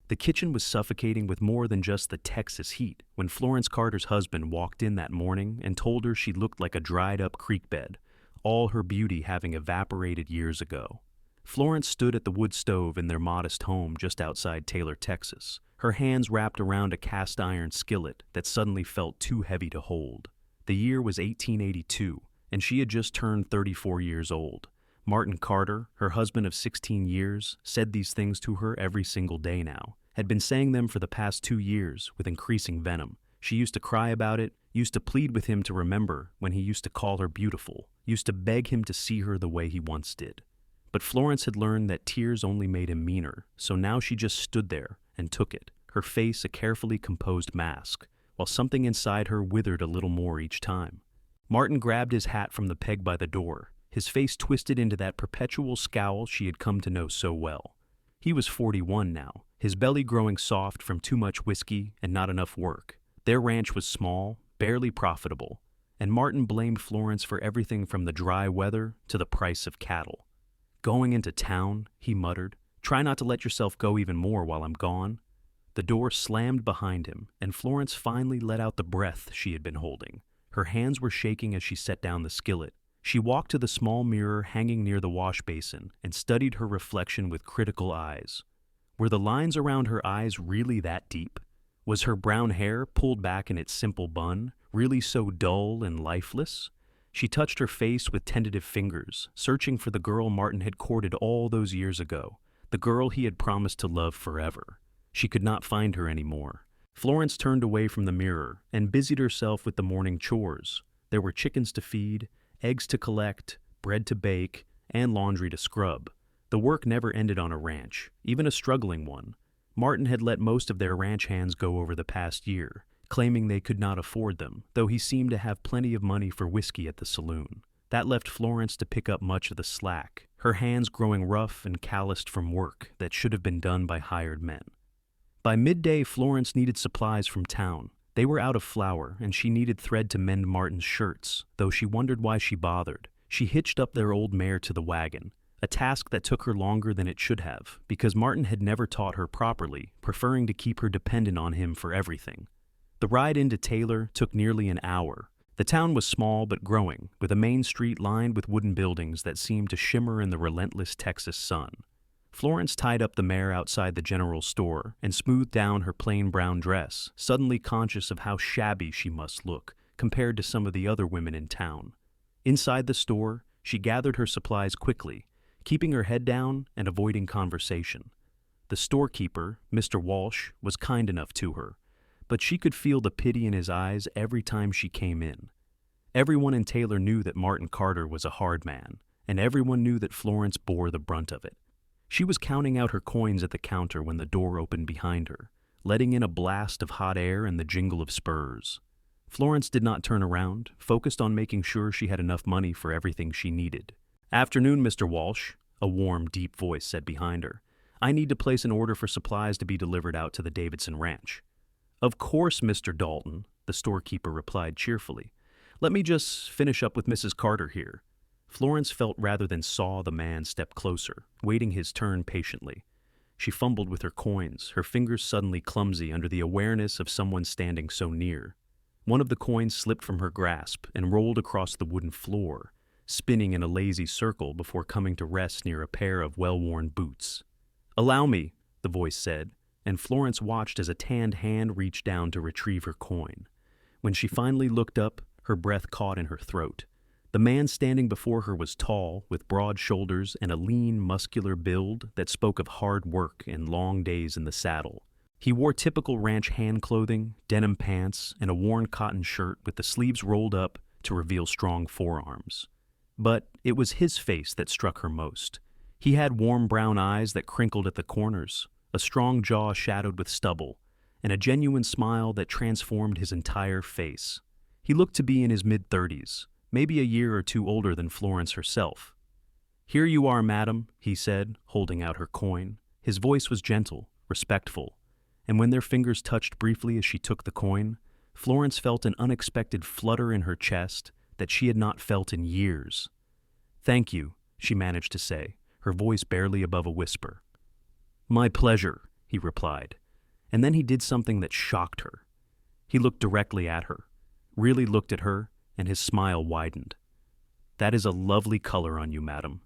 The kitchen was suffocating with more than just the Texas heat when Florence Carter's husband walked in that morning and told her she looked like a dried-up creek bed, all her beauty having evaporated years ago. Florence stood at the wood stove in their modest home just outside Taylor, Texas, her hands wrapped around a cast-iron skillet that suddenly felt too heavy to hold. The year was 1882, and she had just turned 34 years old. Martin Carter, her husband of 16 years, said these things to her every single day now, had been saying them for the past 2 years with increasing venom. She used to cry about it, used to plead with him to remember when he used to call her beautiful, used to beg him to see her the way he once did. But Florence had learned that tears only made him meaner, so now she just stood there and took it, her face a carefully composed mask, while something inside her withered a little more each time. Martin grabbed his hat from the peg by the door, his face twisted into that perpetual scowl she had come to know so well. He was 41 now, his belly growing soft from too much whiskey and not enough work. Their ranch was small, barely profitable, and Martin blamed Florence for everything from the dry weather to the price of cattle. "Going into town," he muttered. "Try not to let yourself go even more while I'm gone." The door slammed behind him, and Florence finally let out the breath she had been holding. Her hands were shaking as she set down the skillet. She walked to the small mirror hanging near the wash basin and studied her reflection with critical eyes. Were the lines around her eyes really that deep? Was her brown hair, pulled back in its simple bun, really so dull and lifeless? She touched her face with tentative fingers, searching for the girl Martin had courted all those years ago, the girl he had promised to love forever. She could not find her anymore. Florence turned away from the mirror and busied herself with the morning chores. There were chickens to feed, eggs to collect, bread to bake, and laundry to scrub. The work never ended on a ranch, even a struggling one. Martin had let most of their ranch hands go over the past year, claiming they could not afford them, though he seemed to have plenty of money for whiskey at the saloon. That left Florence to pick up much of the slack, her hands growing rough and calloused from work that should have been done by hired men. By midday, Florence needed supplies from town. They were out of flour, and she needed thread to mend Martin's shirts, though she wondered why she bothered. She hitched up their old mare to the wagon, a task that took her longer than it should have, because Martin had never taught her properly, preferring to keep her dependent on him for everything. The ride into Taylor took nearly an hour. The town was small but growing, with a main street lined with wooden buildings that seemed to shimmer in the relentless Texas sun. Florence tied up the mare outside the general store and smoothed down her plain brown dress, suddenly conscious of how shabby she must look compared to some of the other women in town. Inside the store, she gathered her supplies quickly, keeping her head down and avoiding conversation. The storekeeper, Mr. Walsh, was kind enough to her, but she could feel the pity in his eyes every time she came in. Everyone in Taylor knew that Martin Carter was a hard man, and everyone knew that Florence bore the brunt of it. She was counting out her coins at the counter when the door opened behind her, letting in a blast of hot air and the jingle of spurs. Florence did not turn around, focused on making sure she had enough money for everything she needed. "Afternoon, Mr. Walsh," a warm, deep voice said behind her. "I need to place an order for supplies to be delivered out to the Davidson Ranch." "Of course, Mr. Dalton," the storekeeper replied cheerfully. "Let me just finish up with Mrs. Carter here." Florence felt rather than saw the man step closer, waiting his turn patiently. She fumbled with her coins, her fingers suddenly clumsy under the awareness of someone standing so near. One of the coins slipped from her grasp and rolled across the wooden floor, spinning in a lazy circle before coming to rest near a pair of well-worn boots. "Allow me," the voice said, and Florence watched as a tanned hand reached down to retrieve her coin. When she finally looked up, her breath caught in her throat. The man standing before her was tall, with broad shoulders and a lean, muscular build that spoke of hard work and long days in the saddle. He wore typical ranch hand clothing, denim pants, and a worn cotton shirt with the sleeves rolled up to reveal strong forearms. But it was his face that struck her most. He had warm brown eyes that crinkled at the corners, a strong jaw shadowed with stubble, and a genuine smile that transformed his entire face. He looked to be in his mid-30s, maybe a year or two older than Florence herself. "Here you are, madam," he said, holding out her coin. His voice was gentle, respectful, and when their fingers touched briefly as she took the coin, Florence felt an unexpected flutter in her chest that she had not felt in years. "Thank you," she managed to say, her voice barely above a whisper. "My pleasure," he replied. And then he did something that shocked her. He looked directly at her, really looked at her, and his smile widened. "That is a lovely color on you, madam.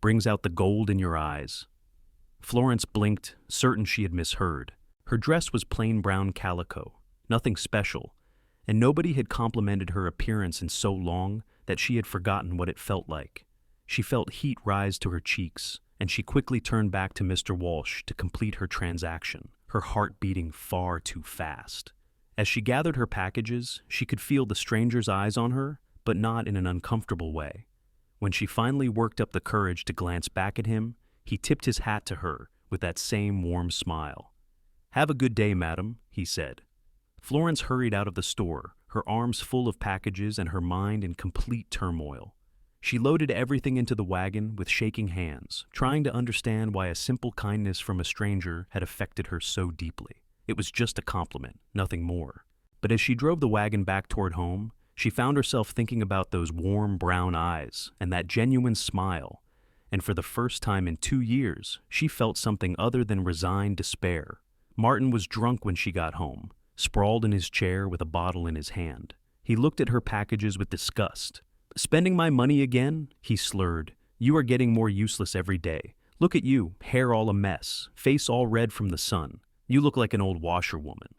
Brings out the gold in your eyes." Florence blinked, certain she had misheard. Her dress was plain brown calico, nothing special, and nobody had complimented her appearance in so long that she had forgotten what it felt like. She felt heat rise to her cheeks, and she quickly turned back to Mr. Walsh to complete her transaction, her heart beating far too fast. As she gathered her packages, she could feel the stranger's eyes on her, but not in an uncomfortable way. When she finally worked up the courage to glance back at him, he tipped his hat to her with that same warm smile. "Have a good day, madam," he said. Florence hurried out of the store, her arms full of packages and her mind in complete turmoil. She loaded everything into the wagon with shaking hands, trying to understand why a simple kindness from a stranger had affected her so deeply. It was just a compliment, nothing more. But as she drove the wagon back toward home, she found herself thinking about those warm brown eyes and that genuine smile, and for the first time in 2 years, she felt something other than resigned despair. Martin was drunk when she got home, sprawled in his chair with a bottle in his hand. He looked at her packages with disgust. "Spending my money again?" he slurred. "You are getting more useless every day. Look at you, hair all a mess, face all red from the sun. You look like an old washerwoman."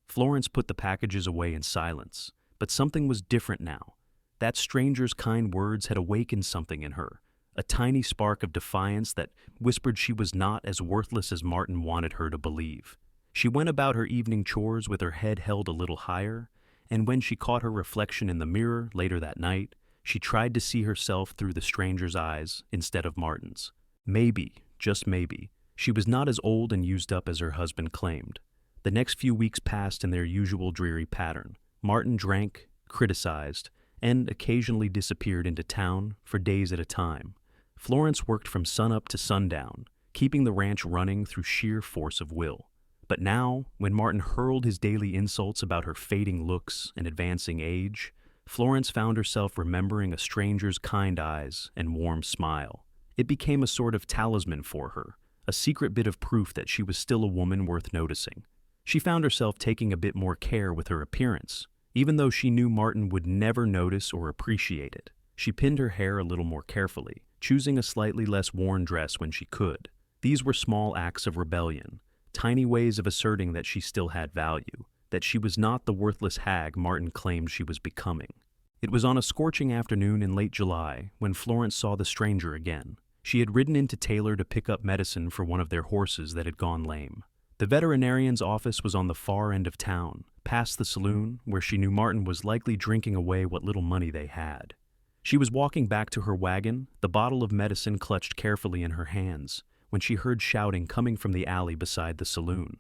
Florence put the packages away in silence, but something was different now. That stranger's kind words had awakened something in her, a tiny spark of defiance that whispered she was not as worthless as Martin wanted her to believe. She went about her evening chores with her head held a little higher, and when she caught her reflection in the mirror later that night, she tried to see herself through the stranger's eyes instead of Martin's. Maybe, just maybe, she was not as old and used up as her husband claimed. The next few weeks passed in their usual dreary pattern. Martin drank, criticized, and occasionally disappeared into town for days at a time. Florence worked from sunup to sundown, keeping the ranch running through sheer force of will. But now, when Martin hurled his daily insults about her fading looks and advancing age, Florence found herself remembering a stranger's kind eyes and warm smile. It became a sort of talisman for her, a secret bit of proof that she was still a woman worth noticing. She found herself taking a bit more care with her appearance, even though she knew Martin would never notice or appreciate it. She pinned her hair a little more carefully, choosing a slightly less worn dress when she could. These were small acts of rebellion, tiny ways of asserting that she still had value, that she was not the worthless hag Martin claimed she was becoming. It was on a scorching afternoon in late July when Florence saw the stranger again. She had ridden into Taylor to pick up medicine for one of their horses that had gone lame. The veterinarian's office was on the far end of town, past the saloon, where she knew Martin was likely drinking away what little money they had. She was walking back to her wagon, the bottle of medicine clutched carefully in her hands, when she heard shouting coming from the alley beside the saloon.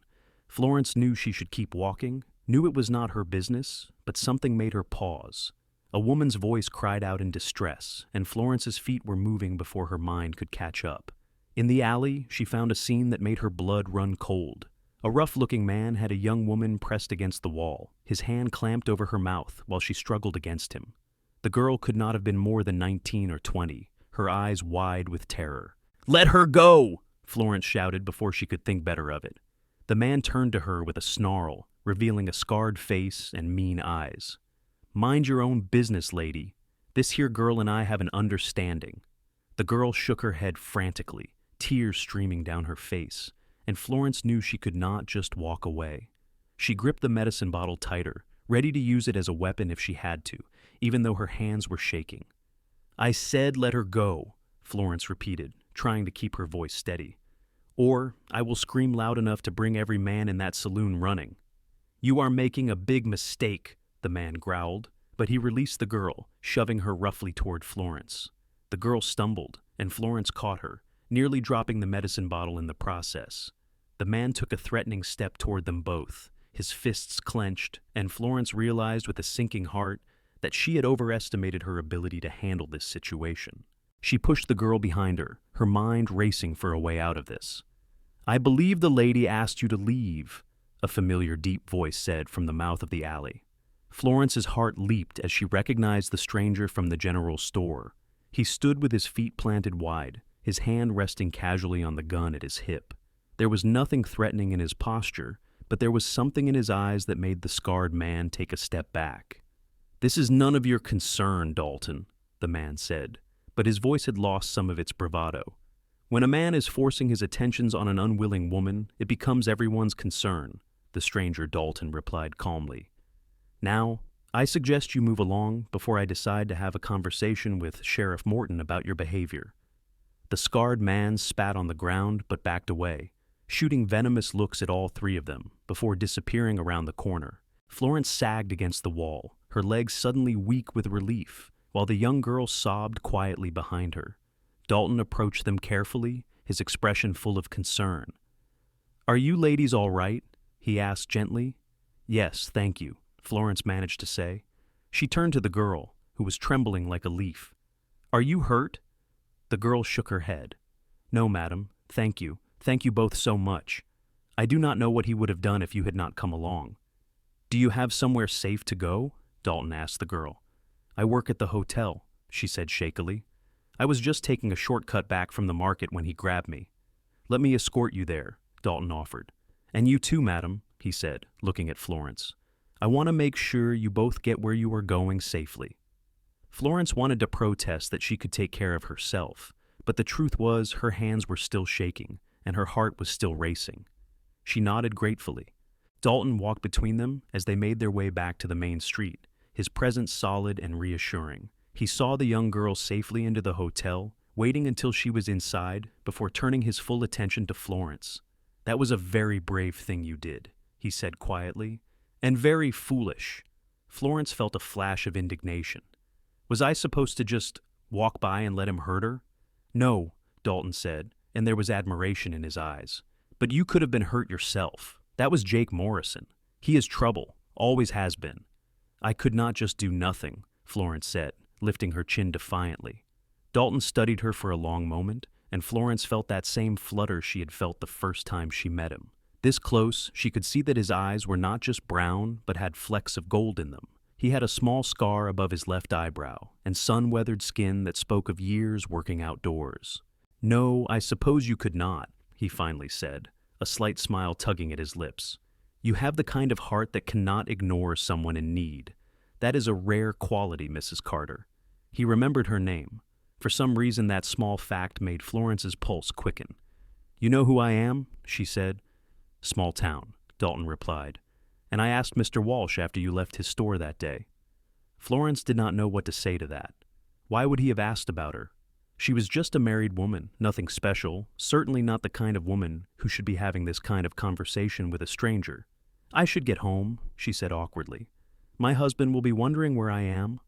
Florence knew she should keep walking, knew it was not her business, but something made her pause. A woman's voice cried out in distress, and Florence's feet were moving before her mind could catch up. In the alley, she found a scene that made her blood run cold. A rough-looking man had a young woman pressed against the wall, his hand clamped over her mouth while she struggled against him. The girl could not have been more than 19 or 20, her eyes wide with terror. "Let her go!" Florence shouted before she could think better of it. The man turned to her with a snarl, revealing a scarred face and mean eyes. "Mind your own business, lady. This here girl and I have an understanding." The girl shook her head frantically, tears streaming down her face, and Florence knew she could not just walk away. She gripped the medicine bottle tighter, ready to use it as a weapon if she had to, even though her hands were shaking. "I said let her go," Florence repeated, trying to keep her voice steady. "Or I will scream loud enough to bring every man in that saloon running." "You are making a big mistake," the man growled, but he released the girl, shoving her roughly toward Florence. The girl stumbled, and Florence caught her, nearly dropping the medicine bottle in the process. The man took a threatening step toward them both, his fists clenched, and Florence realized with a sinking heart that she had overestimated her ability to handle this situation. She pushed the girl behind her, her mind racing for a way out of this. "I believe the lady asked you to leave," a familiar deep voice said from the mouth of the alley. Florence's heart leaped as she recognized the stranger from the general store. He stood with his feet planted wide, his hand resting casually on the gun at his hip. There was nothing threatening in his posture, but there was something in his eyes that made the scarred man take a step back. "This is none of your concern, Dalton," the man said, but his voice had lost some of its bravado. "When a man is forcing his attentions on an unwilling woman, it becomes everyone's concern," the stranger Dalton replied calmly. "Now, I suggest you move along before I decide to have a conversation with Sheriff Morton about your behavior." The scarred man spat on the ground but backed away, shooting venomous looks at all three of them before disappearing around the corner. Florence sagged against the wall, her legs suddenly weak with relief, while the young girl sobbed quietly behind her. Dalton approached them carefully, his expression full of concern. "Are you ladies all right?" he asked gently. "Yes, thank you," Florence managed to say. She turned to the girl, who was trembling like a leaf. "Are you hurt?" The girl shook her head. "No, madam, thank you. Thank you both so much. I do not know what he would have done if you had not come along." "Do you have somewhere safe to go?" Dalton asked the girl. "I work at the hotel," she said shakily. "I was just taking a shortcut back from the market when he grabbed me." "Let me escort you there," Dalton offered. "And you too, madam," he said, looking at Florence. "I want to make sure you both get where you are going safely." Florence wanted to protest that she could take care of herself, but the truth was her hands were still shaking, and her heart was still racing. She nodded gratefully. Dalton walked between them as they made their way back to the main street, his presence solid and reassuring. He saw the young girl safely into the hotel, waiting until she was inside before turning his full attention to Florence. "That was a very brave thing you did," he said quietly, "and very foolish." Florence felt a flash of indignation. "Was I supposed to just walk by and let him hurt her?" "No," Dalton said, and there was admiration in his eyes. "But you could have been hurt yourself. That was Jake Morrison. He is trouble, always has been." "I could not just do nothing," Florence said, lifting her chin defiantly. Dalton studied her for a long moment, and Florence felt that same flutter she had felt the first time she met him. This close, she could see that his eyes were not just brown, but had flecks of gold in them. He had a small scar above his left eyebrow, and sun-weathered skin that spoke of years working outdoors. "No, I suppose you could not," he finally said, a slight smile tugging at his lips. "You have the kind of heart that cannot ignore someone in need. That is a rare quality, Mrs. Carter." He remembered her name. For some reason, that small fact made Florence's pulse quicken. "You know who I am?" she said. "Small town," Dalton replied. "And I asked Mr. Walsh after you left his store that day." Florence did not know what to say to that. Why would he have asked about her? She was just a married woman, nothing special, certainly not the kind of woman who should be having this kind of conversation with a stranger. "I should get home," she said awkwardly. "My husband will be wondering where I am."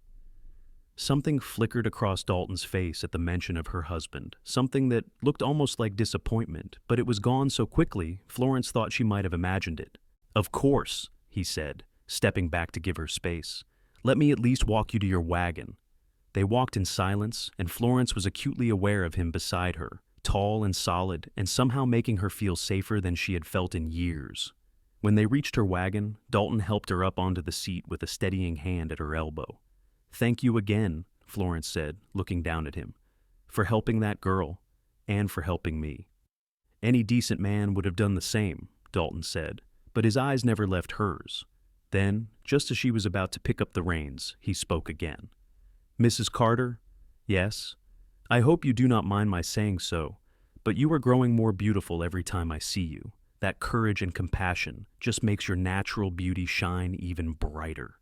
Something flickered across Dalton's face at the mention of her husband, something that looked almost like disappointment, but it was gone so quickly, Florence thought she might have imagined it. "Of course," he said, stepping back to give her space. "Let me at least walk you to your wagon." They walked in silence, and Florence was acutely aware of him beside her, tall and solid, and somehow making her feel safer than she had felt in years. When they reached her wagon, Dalton helped her up onto the seat with a steadying hand at her elbow. "Thank you again," Florence said, looking down at him, "for helping that girl, and for helping me." "Any decent man would have done the same," Dalton said, but his eyes never left hers. Then, just as she was about to pick up the reins, he spoke again. "Mrs. Carter?" "Yes?" "I hope you do not mind my saying so, but you are growing more beautiful every time I see you. That courage and compassion just makes your natural beauty shine even brighter."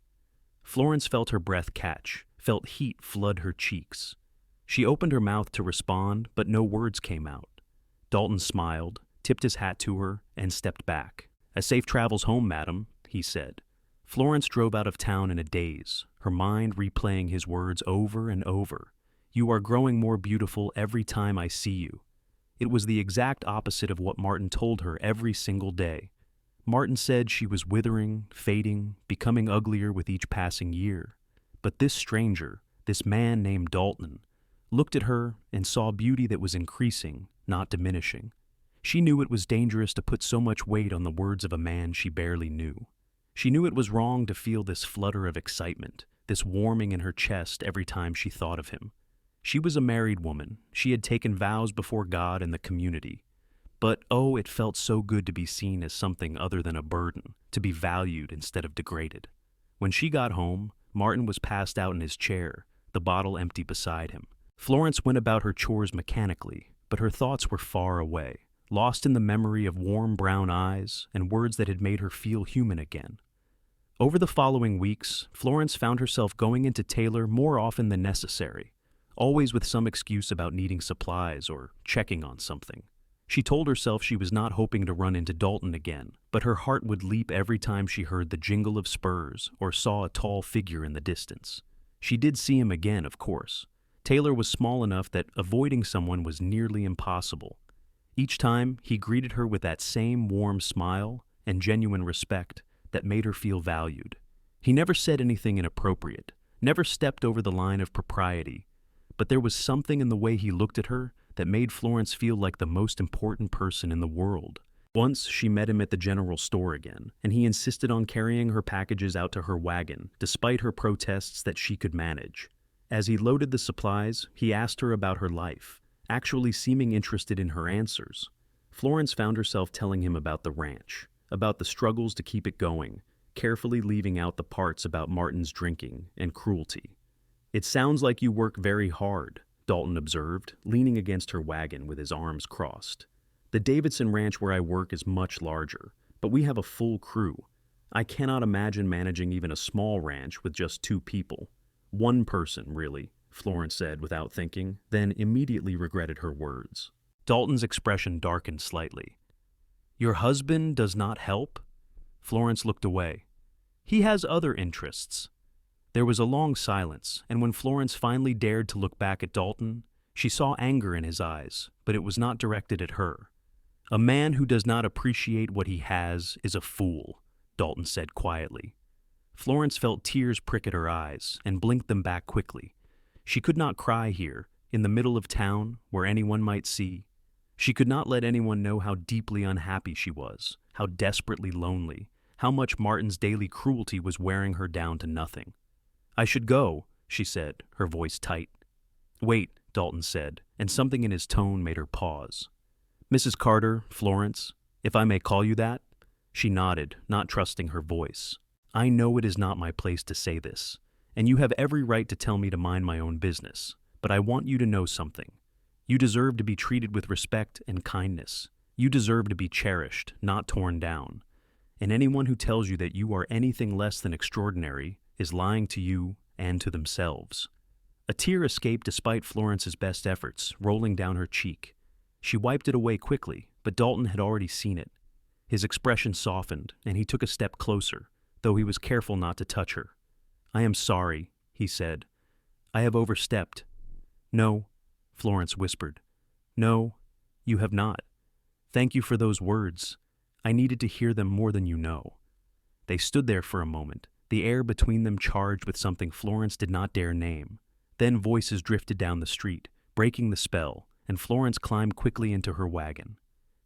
Florence felt her breath catch, felt heat flood her cheeks. She opened her mouth to respond, but no words came out. Dalton smiled, tipped his hat to her, and stepped back. "A safe travels home, madam," he said. Florence drove out of town in a daze, her mind replaying his words over and over. "You are growing more beautiful every time I see you." It was the exact opposite of what Martin told her every single day. Martin said she was withering, fading, becoming uglier with each passing year. But this stranger, this man named Dalton, looked at her and saw beauty that was increasing, not diminishing. She knew it was dangerous to put so much weight on the words of a man she barely knew. She knew it was wrong to feel this flutter of excitement, this warming in her chest every time she thought of him. She was a married woman. She had taken vows before God and the community. But oh, it felt so good to be seen as something other than a burden, to be valued instead of degraded. When she got home, Martin was passed out in his chair, the bottle empty beside him. Florence went about her chores mechanically, but her thoughts were far away, lost in the memory of warm brown eyes and words that had made her feel human again. Over the following weeks, Florence found herself going into Taylor more often than necessary, always with some excuse about needing supplies or checking on something. She told herself she was not hoping to run into Dalton again, but her heart would leap every time she heard the jingle of spurs or saw a tall figure in the distance. She did see him again, of course. Taylor was small enough that avoiding someone was nearly impossible. Each time, he greeted her with that same warm smile and genuine respect that made her feel valued. He never said anything inappropriate, never stepped over the line of propriety, but there was something in the way he looked at her that made Florence feel like the most important person in the world. Once she met him at the general store again, and he insisted on carrying her packages out to her wagon, despite her protests that she could manage. As he loaded the supplies, he asked her about her life, actually seeming interested in her answers. Florence found herself telling him about the ranch, about the struggles to keep it going, carefully leaving out the parts about Martin's drinking and cruelty. "It sounds like you work very hard," Dalton observed, leaning against her wagon with his arms crossed. "The Davidson ranch where I work is much larger, but we have a full crew. I cannot imagine managing even a small ranch with just 2 people. One person, really," Florence said without thinking, then immediately regretted her words. Dalton's expression darkened slightly. "Your husband does not help?" Florence looked away. "He has other interests." There was a long silence, and when Florence finally dared to look back at Dalton, she saw anger in his eyes, but it was not directed at her. "A man who does not appreciate what he has is a fool," Dalton said quietly. Florence felt tears prick at her eyes and blinked them back quickly. She could not cry here, in the middle of town, where anyone might see. She could not let anyone know how deeply unhappy she was, how desperately lonely, how much Martin's daily cruelty was wearing her down to nothing. "I should go," she said, her voice tight. "Wait," Dalton said, and something in his tone made her pause. "Mrs. Carter, Florence, if I may call you that?" She nodded, not trusting her voice. "I know it is not my place to say this, and you have every right to tell me to mind my own business, but I want you to know something. You deserve to be treated with respect and kindness. You deserve to be cherished, not torn down. And anyone who tells you that you are anything less than extraordinary is lying to you and to themselves." A tear escaped despite Florence's best efforts, rolling down her cheek. She wiped it away quickly, but Dalton had already seen it. His expression softened, and he took a step closer, though he was careful not to touch her. "I am sorry," he said. "I have overstepped." "No," Florence whispered. "No, you have not. Thank you for those words. I needed to hear them more than you know." They stood there for a moment, the air between them charged with something Florence did not dare name. Then voices drifted down the street, breaking the spell, and Florence climbed quickly into her wagon.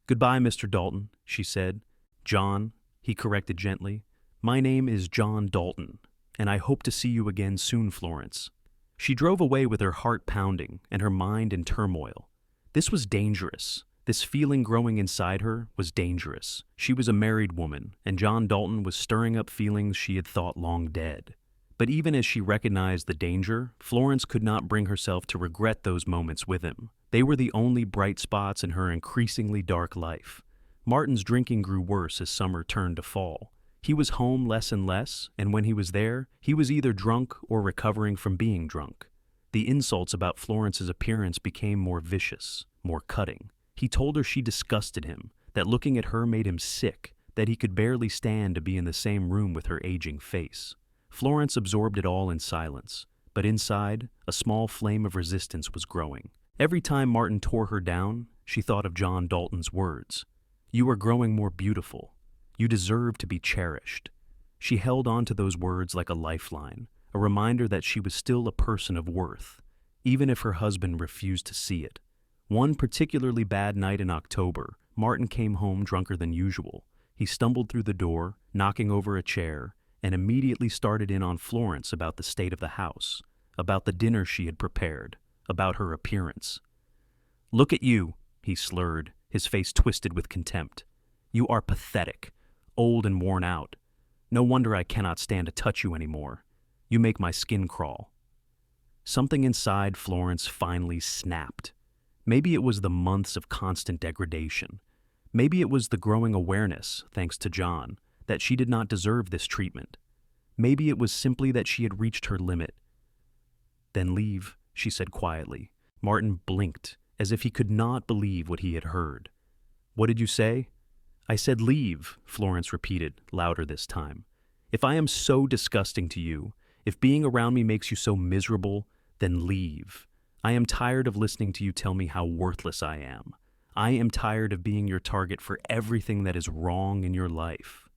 "Goodbye, Mr. Dalton," she said. "John," he corrected gently. "My name is John Dalton, and I hope to see you again soon, Florence." She drove away with her heart pounding and her mind in turmoil. This was dangerous. This feeling growing inside her was dangerous. She was a married woman, and John Dalton was stirring up feelings she had thought long dead. But even as she recognized the danger, Florence could not bring herself to regret those moments with him. They were the only bright spots in her increasingly dark life. Martin's drinking grew worse as summer turned to fall. He was home less and less, and when he was there, he was either drunk or recovering from being drunk. The insults about Florence's appearance became more vicious, more cutting. He told her she disgusted him, that looking at her made him sick, that he could barely stand to be in the same room with her aging face. Florence absorbed it all in silence, but inside, a small flame of resistance was growing. Every time Martin tore her down, she thought of John Dalton's words. "You are growing more beautiful. You deserve to be cherished." She held on to those words like a lifeline, a reminder that she was still a person of worth, even if her husband refused to see it. One particularly bad night in October, Martin came home drunker than usual. He stumbled through the door, knocking over a chair, and immediately started in on Florence about the state of the house, about the dinner she had prepared, about her appearance. "Look at you," he slurred. his face twisted with contempt. "You are pathetic, old and worn out. No wonder I cannot stand to touch you anymore. You make my skin crawl." Something inside Florence finally snapped. Maybe it was the months of constant degradation. Maybe it was the growing awareness, thanks to John, that she did not deserve this treatment. Maybe it was simply that she had reached her limit. "Then leave," she said quietly. Martin blinked, as if he could not believe what he had heard. "What did you say?" "I said leave," Florence repeated, louder this time. "If I am so disgusting to you, if being around me makes you so miserable, then leave. I am tired of listening to you tell me how worthless I am. I am tired of being your target for everything that is wrong in your life."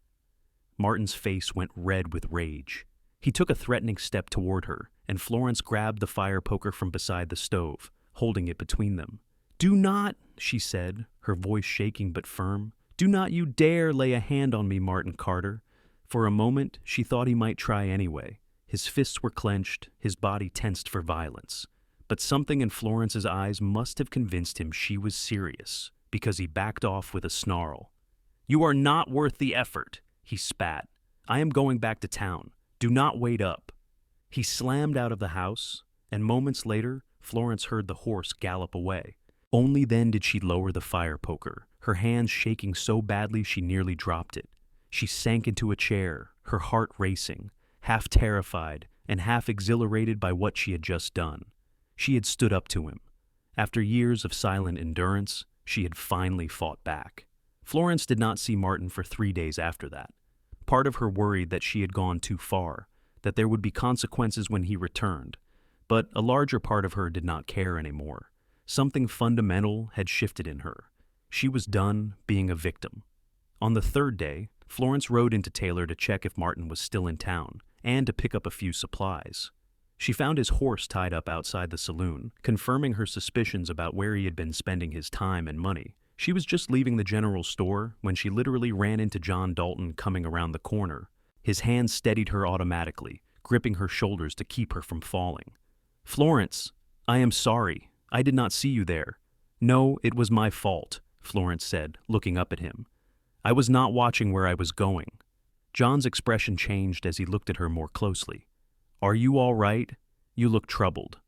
Martin's face went red with rage. He took a threatening step toward her, and Florence grabbed the fire poker from beside the stove, holding it between them. "Do not," she said, her voice shaking but firm. "Do not you dare lay a hand on me, Martin Carter." For a moment, she thought he might try anyway. His fists were clenched, his body tensed for violence. But something in Florence's eyes must have convinced him she was serious, because he backed off with a snarl. "You are not worth the effort," he spat. "I am going back to town. Do not wait up." He slammed out of the house, and moments later, Florence heard the horse gallop away. Only then did she lower the fire poker, her hands shaking so badly she nearly dropped it. She sank into a chair, her heart racing, half terrified and half exhilarated by what she had just done. She had stood up to him. After years of silent endurance, she had finally fought back. Florence did not see Martin for 3 days after that. Part of her worried that she had gone too far, that there would be consequences when he returned, but a larger part of her did not care anymore. Something fundamental had shifted in her. She was done being a victim. On the 3rd day, Florence rode into Taylor to check if Martin was still in town, and to pick up a few supplies. She found his horse tied up outside the saloon, confirming her suspicions about where he had been spending his time and money. She was just leaving the general store when she literally ran into John Dalton coming around the corner. His hand steadied her automatically, gripping her shoulders to keep her from falling. "Florence, I am sorry. I did not see you there." "No, it was my fault," Florence said, looking up at him. "I was not watching where I was going." John's expression changed as he looked at her more closely. "Are you all right? You look troubled."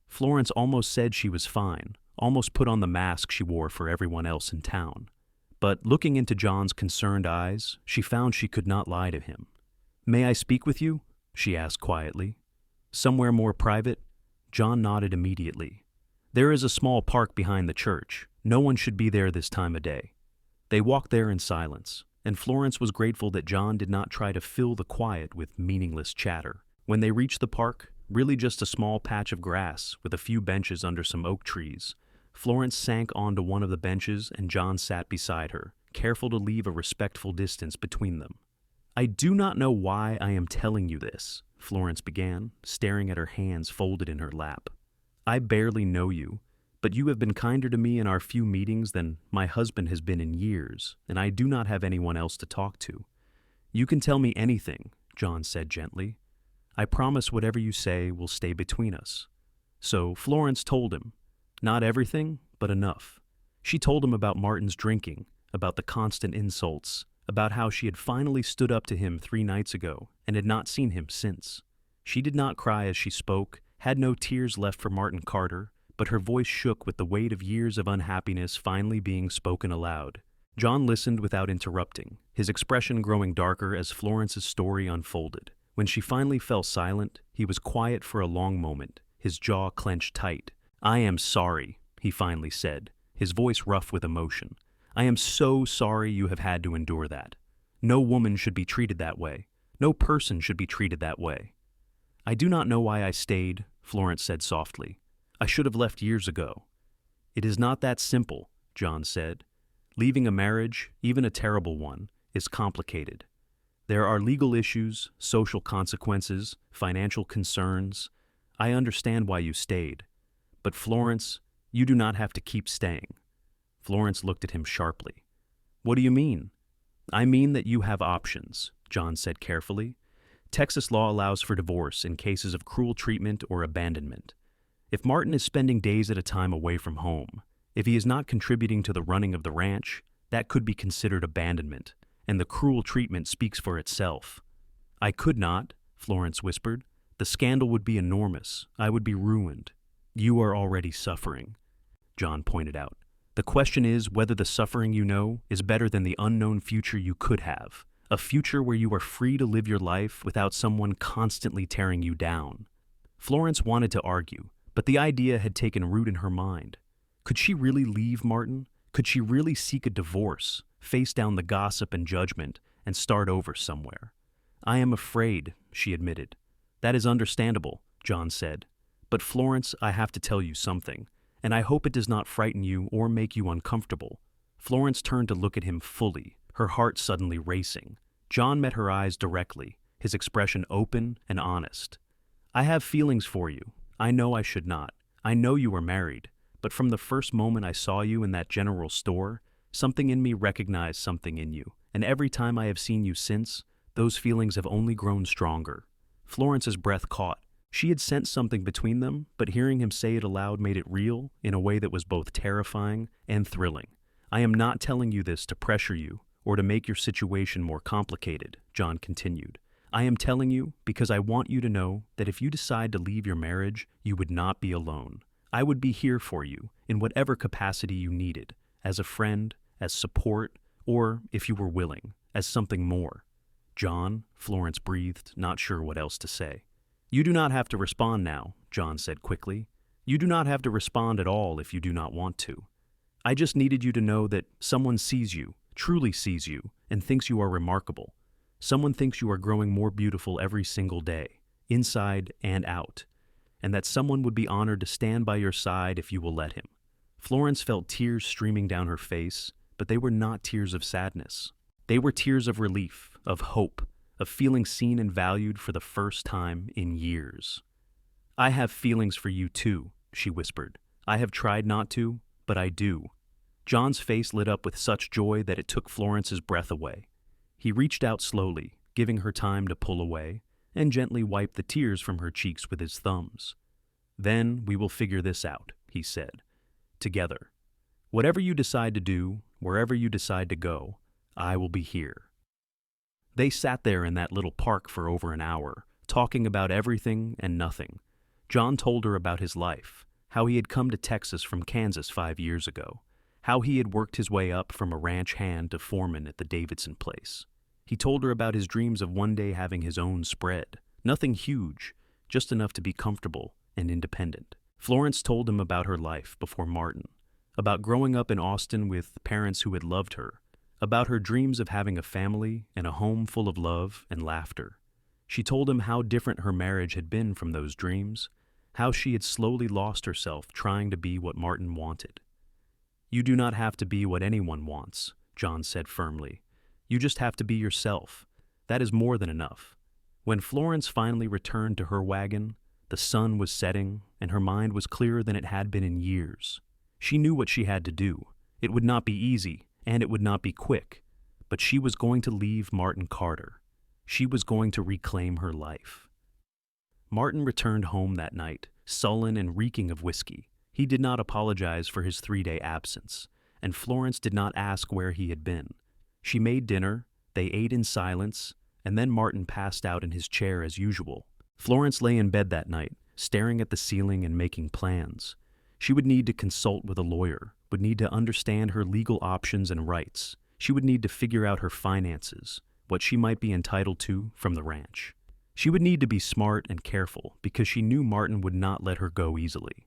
Florence almost said she was fine, almost put on the mask she wore for everyone else in town. But looking into John's concerned eyes, she found she could not lie to him. "May I speak with you?" she asked quietly. "Somewhere more private?" John nodded immediately. "There is a small park behind the church. No one should be there this time of day." They walked there in silence, and Florence was grateful that John did not try to fill the quiet with meaningless chatter. When they reached the park, really just a small patch of grass with a few benches under some oak trees, Florence sank onto one of the benches and John sat beside her, careful to leave a respectful distance between them. "I do not know why I am telling you this," Florence began, staring at her hands folded in her lap. "I barely know you, but you have been kinder to me in our few meetings than my husband has been in years, and I do not have anyone else to talk to." "You can tell me anything," John said gently. "I promise whatever you say will stay between us." So Florence told him. Not everything, but enough. She told him about Martin's drinking, about the constant insults, about how she had finally stood up to him 3 nights ago and had not seen him since. She did not cry as she spoke, had no tears left for Martin Carter, but her voice shook with the weight of years of unhappiness finally being spoken aloud. John listened without interrupting, his expression growing darker as Florence's story unfolded. When she finally fell silent, he was quiet for a long moment, his jaw clenched tight. "I am sorry," he finally said, his voice rough with emotion. "I am so sorry you have had to endure that. No woman should be treated that way. No person should be treated that way." "I do not know why I stayed," Florence said softly. "I should have left years ago." "It is not that simple," John said. "Leaving a marriage, even a terrible one, is complicated. There are legal issues, social consequences, financial concerns. I understand why you stayed. But Florence, you do not have to keep staying." Florence looked at him sharply. "What do you mean?" "I mean that you have options," John said carefully. "Texas law allows for divorce in cases of cruel treatment or abandonment. If Martin is spending days at a time away from home, If he is not contributing to the running of the ranch, that could be considered abandonment, and the cruel treatment speaks for itself. I could not, Florence whispered. The scandal would be enormous. I would be ruined. You are already suffering, John pointed out. The question is whether the suffering you know is better than the unknown future you could have, a future where you are free to live your life without someone constantly tearing you down. Florence wanted to argue, but the idea had taken root in her mind. Could she really leave Martin? Could she really seek a divorce, face down the gossip and judgment, and start over somewhere? I am afraid, she admitted. That is understandable, John said. But Florence, I have to tell you something, and I hope it does not frighten you or make you uncomfortable. Florence turned to look at him fully, her heart suddenly racing. John met her eyes directly, his expression open and honest. I have feelings for you. I know I should not. I know you are married. But from the first moment I saw you in that general store, something in me recognized something in you, and every time I have seen you since, those feelings have only grown stronger. Florence's breath caught. She had sensed something between them, but hearing him say it aloud made it real in a way that was both terrifying and thrilling. I am not telling you this to pressure you or to make your situation more complicated, John continued. I am telling you because I want you to know that if you decide to leave your marriage, you would not be alone. I would be here for you in whatever capacity you needed, as a friend, as support, or, if you were willing, as something more. John, Florence breathed, not sure what else to say. You do not have to respond now, John said quickly. You do not have to respond at all if you do not want to. I just needed you to know that someone sees you, truly sees you, and thinks you are remarkable. Someone thinks you are growing more beautiful every single day, inside and out, and that someone would be honored to stand by your side if you will let him. Florence felt tears streaming down her face, but they were not tears of sadness. They were tears of relief, of hope, of feeling seen and valued for the first time in years. I have feelings for you too, she whispered. I have tried not to, but I do. John's face lit up with such joy that it took Florence's breath away. He reached out slowly, giving her time to pull away, and gently wiped the tears from her cheeks with his thumbs. Then we will figure this out, he said. Together. Whatever you decide to do, wherever you decide to go, I will be here. They sat there in that little park for over an hour, talking about everything and nothing. John told her about his life, how he had come to Texas from Kansas 5 years ago, how he had worked his way up from a ranch hand to foreman at the Davidson place. He told her about his dreams of one day having his own spread, nothing huge, just enough to be comfortable and independent. Florence told him about her life before Martin, about growing up in Austin with parents who had loved her, about her dreams of having a family and a home full of love and laughter. She told him how different her marriage had been from those dreams, how she had slowly lost herself trying to be what Martin wanted. You do not have to be what anyone wants, John said firmly. You just have to be yourself. That is more than enough. When Florence finally returned to her wagon, the sun was setting and her mind was clearer than it had been in years. She knew what she had to do. It would not be easy, and it would not be quick, but she was going to leave Martin Carter. She was going to reclaim her life. Martin returned home that night, sullen and reeking of whiskey. He did not apologize for his 3-day absence, and Florence did not ask where he had been. She made dinner, they ate in silence, and then Martin passed out in his chair as usual. Florence lay in bed that night, staring at the ceiling and making plans. She would need to consult with a lawyer, would need to understand her legal options and rights. She would need to figure out her finances, what she might be entitled to from the ranch. She would need to be smart and careful because she knew Martin would not let her go easily.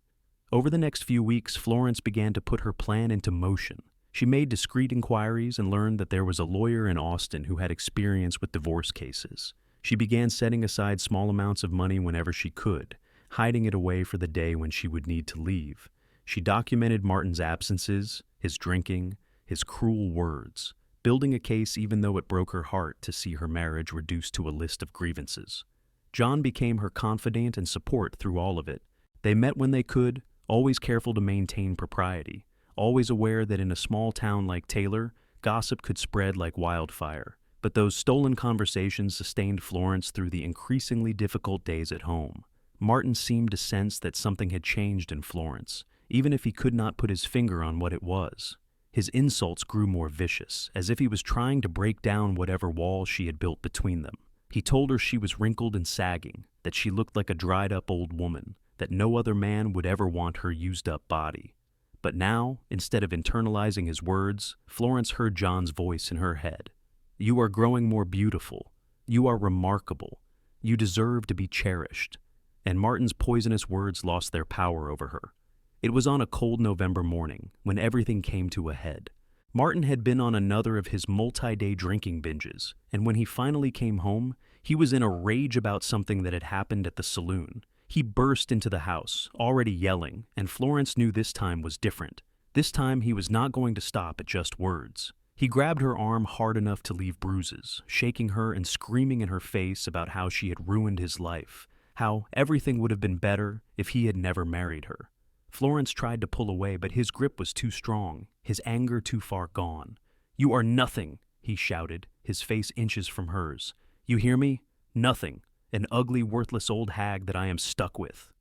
Over the next few weeks, Florence began to put her plan into motion. She made discreet inquiries and learned that there was a lawyer in Austin who had experience with divorce cases. She began setting aside small amounts of money whenever she could, hiding it away for the day when she would need to leave. She documented Martin's absences, his drinking, his cruel words, building a case even though it broke her heart to see her marriage reduced to a list of grievances. John became her confidant and support through all of it. They met when they could, always careful to maintain propriety, always aware that in a small town like Taylor, gossip could spread like wildfire. But those stolen conversations sustained Florence through the increasingly difficult days at home. Martin seemed to sense that something had changed in Florence, even if he could not put his finger on what it was. His insults grew more vicious, as if he was trying to break down whatever walls she had built between them. He told her she was wrinkled and sagging, that she looked like a dried-up old woman, that no other man would ever want her used-up body. But now, instead of internalizing his words, Florence heard John's voice in her head. "You are growing more beautiful. You are remarkable. You deserve to be cherished." And Martin's poisonous words lost their power over her. It was on a cold November morning when everything came to a head. Martin had been on another of his multi-day drinking binges, and when he finally came home, he was in a rage about something that had happened at the saloon. He burst into the house, already yelling, and Florence knew this time was different. This time he was not going to stop at just words. He grabbed her arm hard enough to leave bruises, shaking her and screaming in her face about how she had ruined his life, how everything would have been better if he had never married her. Florence tried to pull away, but his grip was too strong, his anger too far gone. "You are nothing," he shouted, his face inches from hers. "You hear me? Nothing. An ugly, worthless old hag that I am stuck with."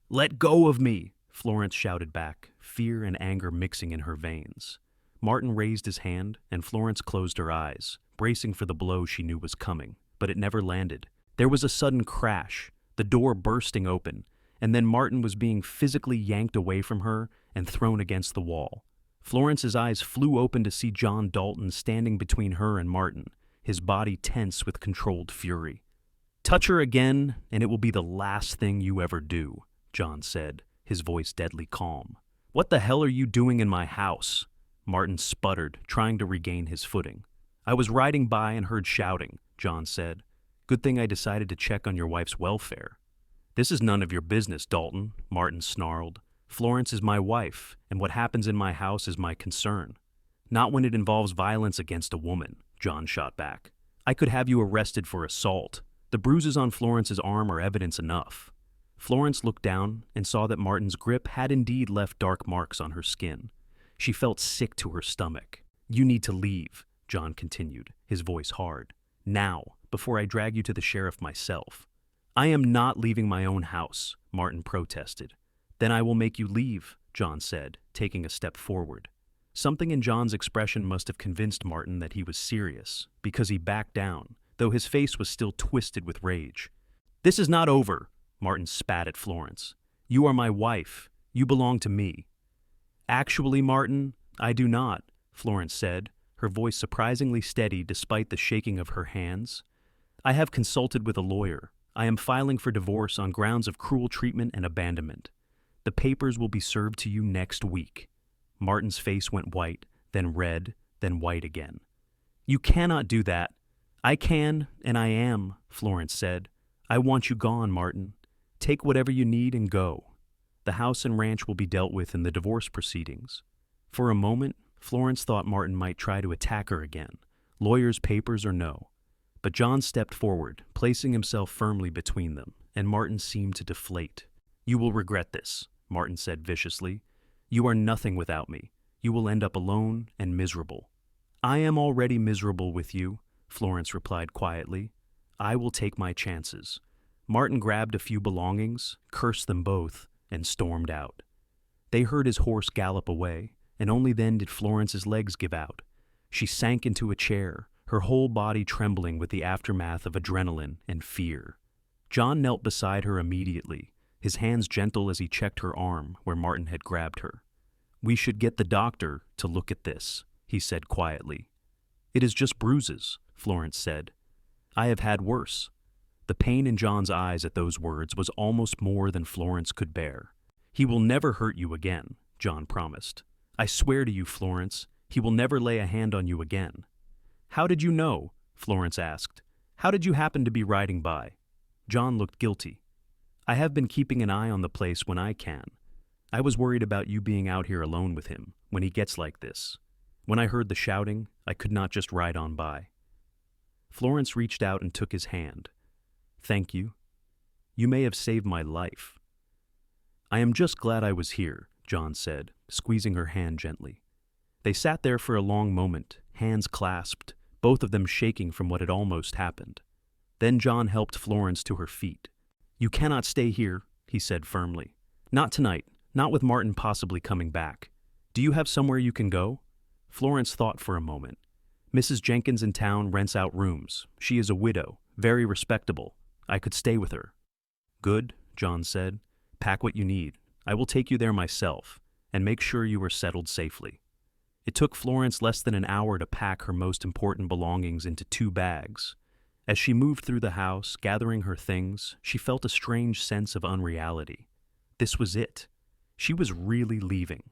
"Let go of me," Florence shouted back, fear and anger mixing in her veins. Martin raised his hand, and Florence closed her eyes, bracing for the blow she knew was coming, but it never landed. There was a sudden crash, the door bursting open, and then Martin was being physically yanked away from her and thrown against the wall. Florence's eyes flew open to see John Dalton standing between her and Martin, his body tense with controlled fury. "Touch her again, and it will be the last thing you ever do," John said, his voice deadly calm. "What the hell are you doing in my house?" Martin sputtered, trying to regain his footing. "I was riding by and heard shouting," John said. "Good thing I decided to check on your wife's welfare." "This is none of your business, Dalton," Martin snarled. "Florence is my wife, and what happens in my house is my concern." "Not when it involves violence against a woman," John shot back. "I could have you arrested for assault. The bruises on Florence's arm are evidence enough." Florence looked down and saw that Martin's grip had indeed left dark marks on her skin. She felt sick to her stomach. "You need to leave," John continued, his voice hard. "Now, before I drag you to the sheriff myself." "I am not leaving my own house," Martin protested. "Then I will make you leave," John said, taking a step forward. Something in John's expression must have convinced Martin that he was serious, because he backed down, though his face was still twisted with rage. "This is not over," Martin spat at Florence. "You are my wife. You belong to me." "Actually, Martin, I do not," Florence said, her voice surprisingly steady despite the shaking of her hands. "I have consulted with a lawyer. I am filing for divorce on grounds of cruel treatment and abandonment. The papers will be served to you next week." Martin's face went white, then red, then white again. "You cannot do that." "I can, and I am," Florence said. "I want you gone, Martin. Take whatever you need and go. The house and ranch will be dealt with in the divorce proceedings." For a moment, Florence thought Martin might try to attack her again, lawyers, papers, or no. But John stepped forward, placing himself firmly between them, and Martin seemed to deflate. "You will regret this," Martin said viciously. "You are nothing without me. You will end up alone and miserable." "I am already miserable with you," Florence replied quietly. "I will take my chances." Martin grabbed a few belongings, cursed them both, and stormed out. They heard his horse gallop away, and only then did Florence's legs give out. She sank into a chair, her whole body trembling with the aftermath of adrenaline and fear. John knelt beside her immediately, his hands gentle as he checked her arm where Martin had grabbed her. "We should get the doctor to look at this," he said quietly. "It is just bruises," Florence said. "I have had worse." The pain in John's eyes at those words was almost more than Florence could bear. "He will never hurt you again," John promised. "I swear to you, Florence, he will never lay a hand on you again." "How did you know?" Florence asked. "How did you happen to be riding by?" John looked guilty. "I have been keeping an eye on the place when I can. I was worried about you being out here alone with him when he gets like this. When I heard the shouting, I could not just ride on by." Florence reached out and took his hand. "Thank you. You may have saved my life." "I am just glad I was here," John said, squeezing her hand gently. They sat there for a long moment, hands clasped, both of them shaking from what had almost happened. Then John helped Florence to her feet. "You cannot stay here," he said firmly. "Not tonight, Not with Martin possibly coming back. Do you have somewhere you can go? Florence thought for a moment. Mrs. Jenkins in town rents out rooms. She is a widow, very respectable. I could stay with her. Good, John said. Pack what you need. I will take you there myself, and make sure you are settled safely. It took Florence less than an hour to pack her most important belongings into 2 bags. As she moved through the house, gathering her things, she felt a strange sense of unreality. This was it. She was really leaving.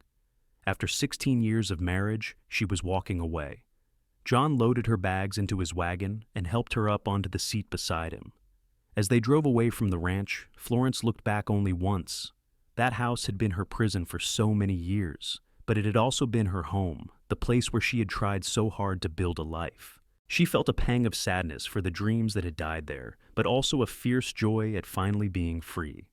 After 16 years of marriage, she was walking away. John loaded her bags into his wagon and helped her up onto the seat beside him. As they drove away from the ranch, Florence looked back only once. That house had been her prison for so many years, but it had also been her home, the place where she had tried so hard to build a life. She felt a pang of sadness for the dreams that had died there, but also a fierce joy at finally being free.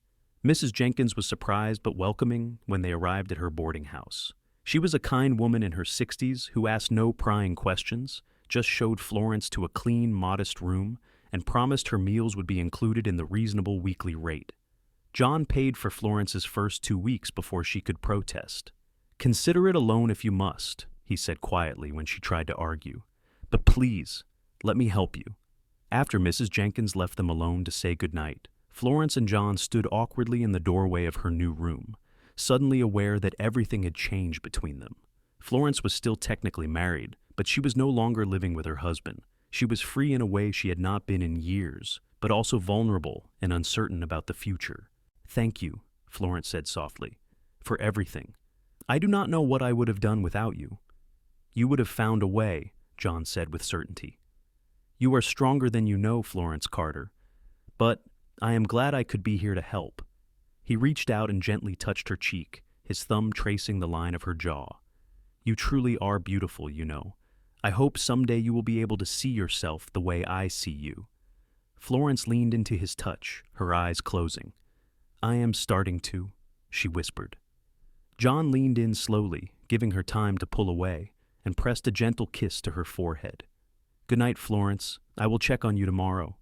Mrs. Jenkins was surprised but welcoming when they arrived at her boarding house. She was a kind woman in her 60s who asked no prying questions, just showed Florence to a clean, modest room, and promised her meals would be included in the reasonable weekly rate. John paid for Florence's first 2 weeks before she could protest. "Consider it a loan if you must," he said quietly when she tried to argue. "But please, let me help you." After Mrs. Jenkins left them alone to say goodnight, Florence and John stood awkwardly in the doorway of her new room, suddenly aware that everything had changed between them. Florence was still technically married, but she was no longer living with her husband. She was free in a way she had not been in years, but also vulnerable and uncertain about the future. "Thank you," Florence said softly, "for everything. I do not know what I would have done without you." "You would have found a way," John said with certainty. "You are stronger than you know, Florence Carter. But I am glad I could be here to help." He reached out and gently touched her cheek, his thumb tracing the line of her jaw. "You truly are beautiful, you know. I hope someday you will be able to see yourself the way I see you." Florence leaned into his touch, her eyes closing. "I am starting to," she whispered. John leaned in slowly, giving her time to pull away, and pressed a gentle kiss to her forehead. "Good night, Florence. I will check on you tomorrow."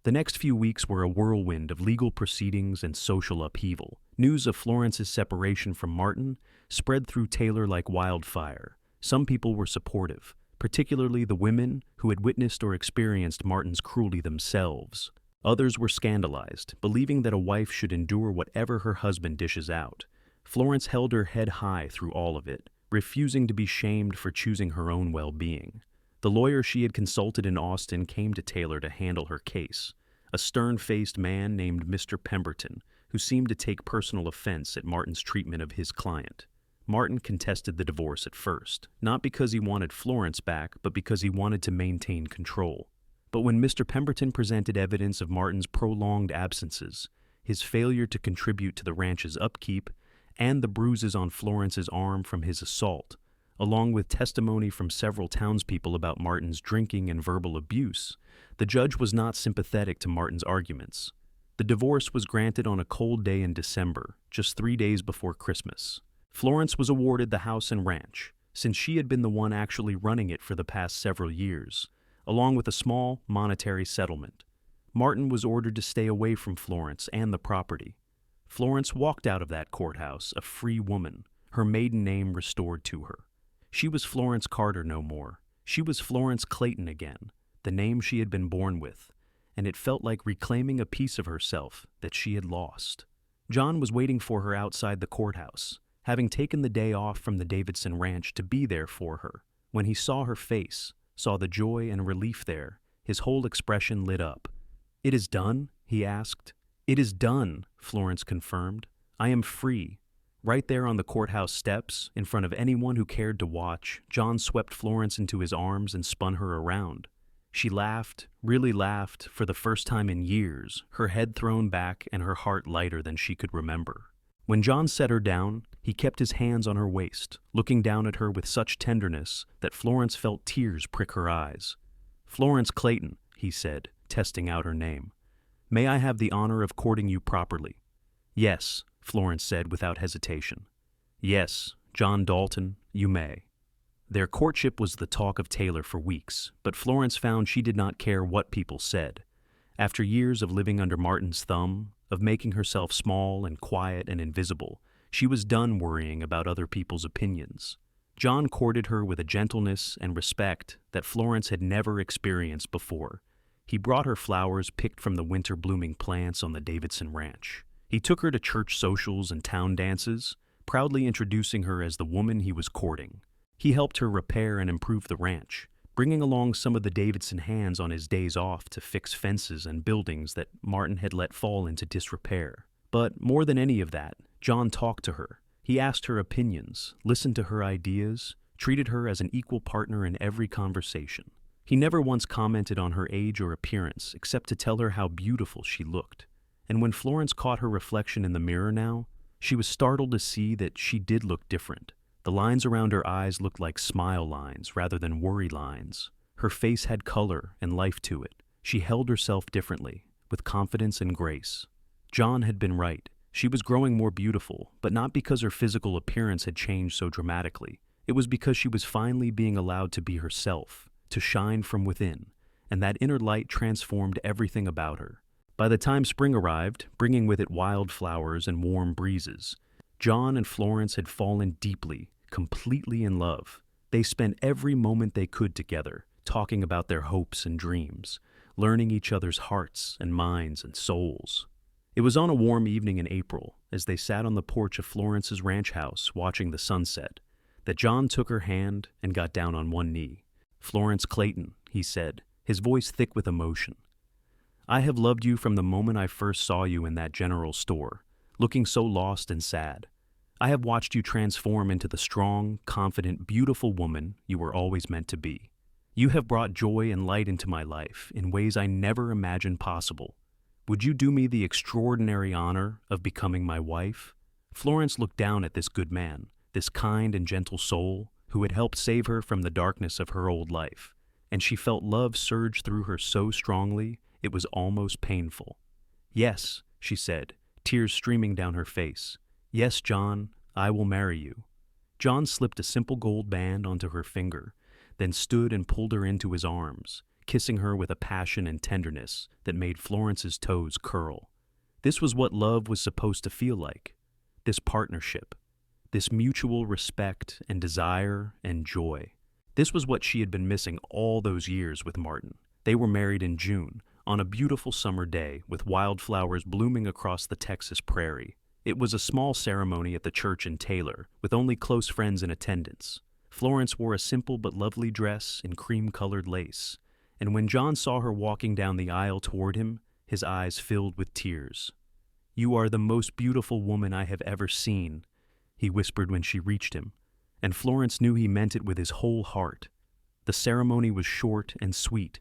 The next few weeks were a whirlwind of legal proceedings and social upheaval. News of Florence's separation from Martin spread through Taylor like wildfire. Some people were supportive, particularly the women who had witnessed or experienced Martin's cruelty themselves. Others were scandalized, believing that a wife should endure whatever her husband dishes out. Florence held her head high through all of it, refusing to be shamed for choosing her own well-being. The lawyer she had consulted in Austin came to Taylor to handle her case, a stern-faced man named Mr. Pemberton, who seemed to take personal offense at Martin's treatment of his client. Martin contested the divorce at first, not because he wanted Florence back, but because he wanted to maintain control. But when Mr. Pemberton presented evidence of Martin's prolonged absences, his failure to contribute to the ranch's upkeep, and the bruises on Florence's arm from his assault, along with testimony from several townspeople about Martin's drinking and verbal abuse, the judge was not sympathetic to Martin's arguments. The divorce was granted on a cold day in December, just 3 days before Christmas. Florence was awarded the house and ranch, since she had been the one actually running it for the past several years, along with a small monetary settlement. Martin was ordered to stay away from Florence and the property. Florence walked out of that courthouse a free woman, her maiden name restored to her. She was Florence Carter no more. She was Florence Clayton again, the name she had been born with, and it felt like reclaiming a piece of herself that she had lost. John was waiting for her outside the courthouse, having taken the day off from the Davidson ranch to be there for her. When he saw her face, saw the joy and relief there, his whole expression lit up. "It is done?" he asked. "It is done," Florence confirmed. "I am free." Right there on the courthouse steps, in front of anyone who cared to watch, John swept Florence into his arms and spun her around. She laughed, really laughed, for the first time in years, her head thrown back and her heart lighter than she could remember. When John set her down, he kept his hands on her waist, looking down at her with such tenderness that Florence felt tears prick her eyes. "Florence Clayton," he said, testing out her name. "May I have the honor of courting you properly?" "Yes," Florence said without hesitation. "Yes, John Dalton, you may." Their courtship was the talk of Taylor for weeks, but Florence found she did not care what people said. After years of living under Martin's thumb, of making herself small and quiet and invisible, She was done worrying about other people's opinions. John courted her with a gentleness and respect that Florence had never experienced before. He brought her flowers picked from the winter-blooming plants on the Davidson ranch. He took her to church socials and town dances, proudly introducing her as the woman he was courting. He helped her repair and improve the ranch, bringing along some of the Davidson hands on his days off to fix fences and buildings that Martin had let fall into disrepair. But more than any of that, John talked to her. He asked her opinions, listened to her ideas, treated her as an equal partner in every conversation. He never once commented on her age or appearance, except to tell her how beautiful she looked. And when Florence caught her reflection in the mirror now, she was startled to see that she did look different. The lines around her eyes looked like smile lines rather than worry lines. Her face had color and life to it. She held herself differently, with confidence and grace. John had been right. She was growing more beautiful, but not because her physical appearance had changed so dramatically. It was because she was finally being allowed to be herself, to shine from within, and that inner light transformed everything about her. By the time spring arrived, bringing with it wildflowers and warm breezes, John and Florence had fallen deeply, completely in love. They spent every moment they could together, talking about their hopes and dreams, learning each other's hearts and minds and souls. It was on a warm evening in April, as they sat on the porch of Florence's ranch house watching the sunset, that John took her hand and got down on one knee. "Florence Clayton," he said, his voice thick with emotion. "I have loved you from the moment I first saw you in that general store, looking so lost and sad. I have watched you transform into the strong, confident, beautiful woman you were always meant to be. You have brought joy and light into my life in ways I never imagined possible. Would you do me the extraordinary honor of becoming my wife?" Florence looked down at this good man, this kind and gentle soul who had helped save her from the darkness of her old life, and she felt love surge through her so strongly it was almost painful. "Yes," she said, tears streaming down her face. "Yes, John, I will marry you." John slipped a simple gold band onto her finger, then stood and pulled her into his arms, kissing her with a passion and tenderness that made Florence's toes curl. This was what love was supposed to feel like. This partnership. This mutual respect and desire and joy. This was what she had been missing all those years with Martin. They were married in June, on a beautiful summer day with wildflowers blooming across the Texas prairie. It was a small ceremony at the church in Taylor, with only close friends in attendance. Florence wore a simple but lovely dress in cream-colored lace, and when John saw her walking down the aisle toward him, his eyes filled with tears. "You are the most beautiful woman I have ever seen," he whispered when she reached him, and Florence knew he meant it with his whole heart. The ceremony was short and sweet,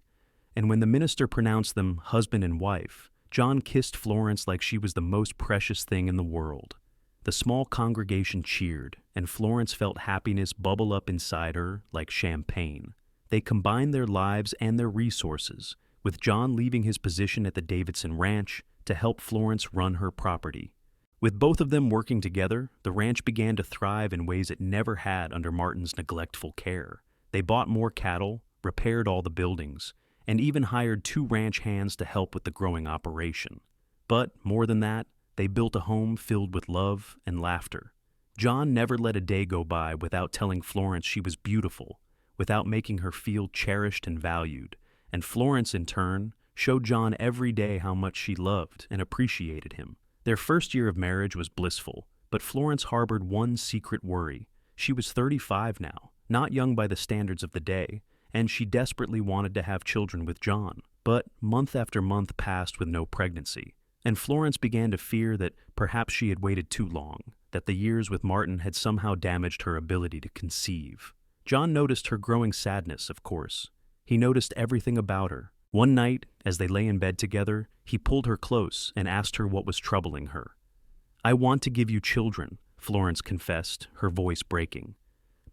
and when the minister pronounced them husband and wife, John kissed Florence like she was the most precious thing in the world. The small congregation cheered, and Florence felt happiness bubble up inside her like champagne. They combined their lives and their resources, with John leaving his position at the Davidson Ranch to help Florence run her property. With both of them working together, the ranch began to thrive in ways it never had under Martin's neglectful care. They bought more cattle, repaired all the buildings, and even hired 2 ranch hands to help with the growing operation. But, more than that, they built a home filled with love and laughter. John never let a day go by without telling Florence she was beautiful, without making her feel cherished and valued, and Florence, in turn, showed John every day how much she loved and appreciated him. Their first year of marriage was blissful, but Florence harbored one secret worry. She was 35 now, not young by the standards of the day, and she desperately wanted to have children with John. But month after month passed with no pregnancy, and Florence began to fear that perhaps she had waited too long, that the years with Martin had somehow damaged her ability to conceive. John noticed her growing sadness, of course. He noticed everything about her. One night, as they lay in bed together, he pulled her close and asked her what was troubling her. "I want to give you children," Florence confessed, her voice breaking.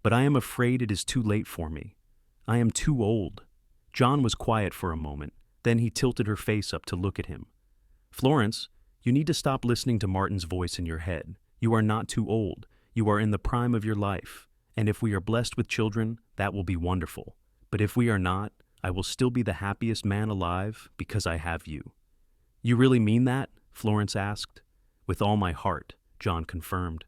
"But I am afraid it is too late for me. I am too old." John was quiet for a moment. Then he tilted her face up to look at him. "Florence, you need to stop listening to Martin's voice in your head. You are not too old. You are in the prime of your life. And if we are blessed with children, that will be wonderful. But if we are not, I will still be the happiest man alive because I have you." "You really mean that?" Florence asked. "With all my heart," John confirmed.